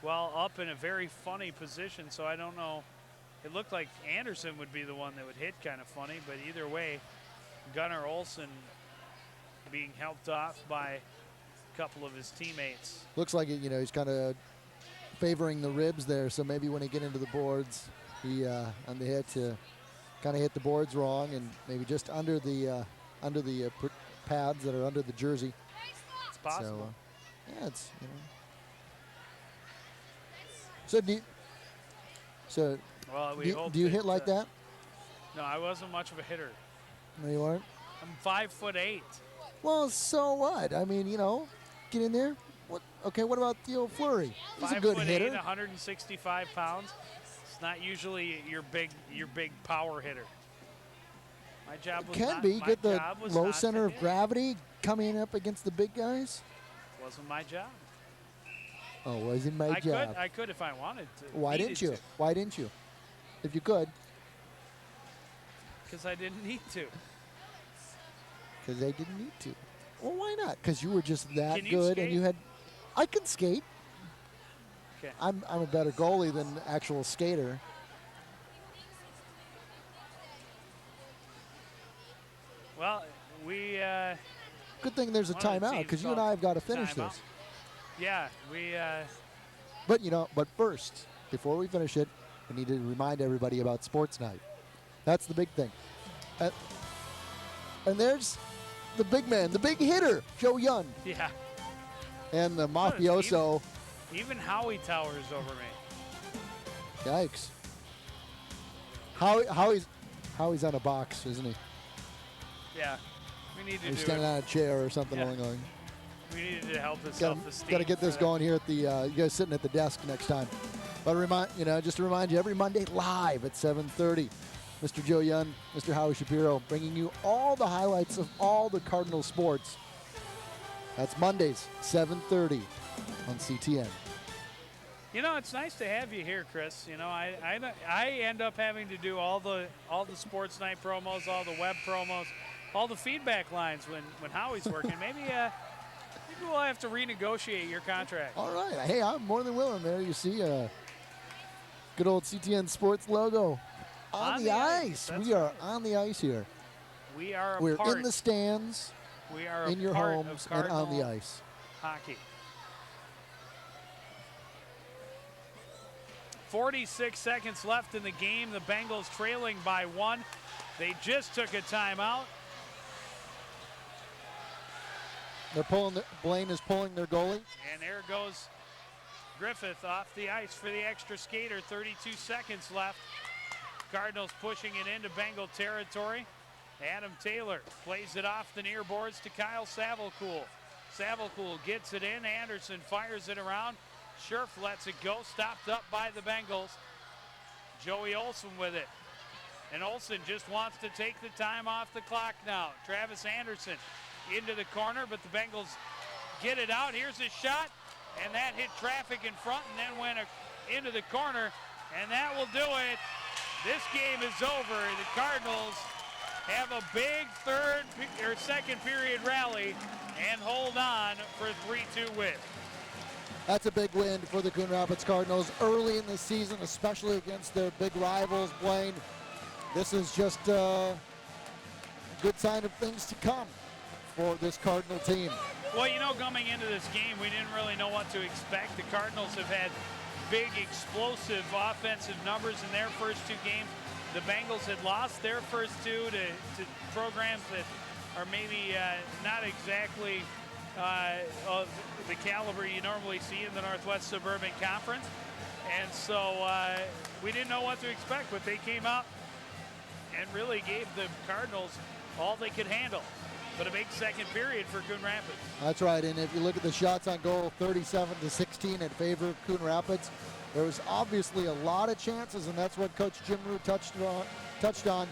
well, up in a very funny position, so I don't know. It looked like Anderson would be the one that would hit kind of funny, but either way, Gunnar Olsen being helped off by a couple of his teammates. Looks like it, he's kind of favoring the ribs there, so maybe when he get into the boards, he on the hit to kind of hit the boards wrong and maybe just under the pads that are under the jersey. It's possible. So, yeah, it's well, do you hit like that? No, I wasn't much of a hitter. No, you aren't? I'm 5'8". Well, so what? I mean, get in there. What about Theo Fleury? He's a good hitter. 5'8", 165 pounds. It's not usually your big power hitter. My job was get the low center of gravity coming up against the big guys. Wasn't my job. Oh, wasn't my job. I could if I wanted to. Why didn't you? Why didn't you? If you could. Because I didn't need to. Because they didn't need to. Well, why not? Because you were just that Can you good, skate? and you had. I can skate. Okay. I'm a better goalie than actual skater. Well, we. Good thing there's a timeout because you and I have got to finish this. Yeah, we. But first, before we finish it, we need to remind everybody about Sports Night. That's the big thing. And there's the big man, the big hitter, Joe Young. Yeah. And the mafioso. Even Howie towers over me. Yikes. Howie's on a box, isn't he? Yeah. We need to He's do standing it. on a chair or something along those lines. We needed to help his self-esteem. Got to get this going here at the. You guys sitting at the desk next time. But just to remind you, every Monday live at 7:30, Mr. Joe Young, Mr. Howie Shapiro, bringing you all the highlights of all the Cardinal sports. That's Mondays, 7:30 on CTN. It's nice to have you here, Chris. I end up having to do all the Sports Night promos, all the web promos, all the feedback lines when Howie's working. Maybe we'll have to renegotiate your contract. All right. Hey, I'm more than willing. There you see good old CTN Sports logo on the ice. We are on the ice here. We're in the stands. We are in your homes and on the ice. Hockey. 46 seconds left in the game. The Bengals trailing by 1. They just took a timeout. Blaine is pulling their goalie. And there goes Griffith off the ice for the extra skater. 32 seconds left. Cardinals pushing it into Bengal territory. Adam Taylor plays it off the near boards to Kyle Savalcool. Savalcool gets it in. Anderson fires it around. Scherf lets it go. Stopped up by the Bengals. Joey Olsen with it. And Olsen just wants to take the time off the clock now. Travis Anderson into the corner, but the Bengals get it out. Here's a shot, and that hit traffic in front and then went into the corner, and that will do it. This game is over. The Cardinals have a big second period rally and hold on for a 3-2 win. That's a big win for the Coon Rapids Cardinals early in the season, especially against their big rivals, Blaine. This is just a good sign of things to come for this Cardinal team. Well, you know, coming into this game, we didn't really know what to expect. The Cardinals have had big, explosive offensive numbers in their first two games. The Bengals had lost their first two to programs that are maybe not exactly of the caliber you normally see in the Northwest Suburban Conference. And so we didn't know what to expect, but they came out and really gave the Cardinals all they could handle. But a big second period for Coon Rapids. That's right, and if you look at the shots on goal, 37-16 in favor of Coon Rapids. There was obviously a lot of chances, and that's what Coach Jim Rue touched on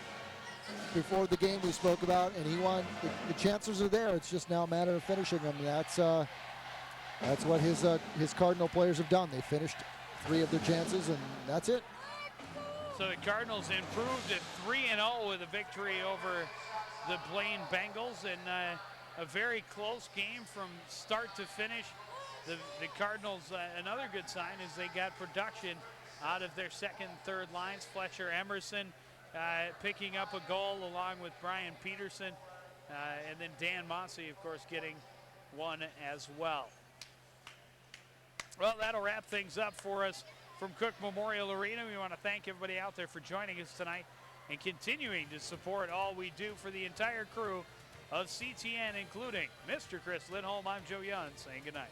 before the game we spoke about, and he wanted the chances are there. It's just now a matter of finishing them. That's what his Cardinal players have done. They finished 3 of their chances, and that's it. So the Cardinals improved at 3-0 with a victory over the Blaine Bengals, and a very close game from start to finish. The Cardinals, another good sign is they got production out of their second and third lines. Fletcher Emerson picking up a goal along with Brian Peterson, and then Dan Mossy, of course, getting one as well. Well, that'll wrap things up for us from Cook Memorial Arena. We want to thank everybody out there for joining us tonight and continuing to support all we do for the entire crew of CTN, including Mr. Chris Lindholm. I'm Joe Young saying goodnight.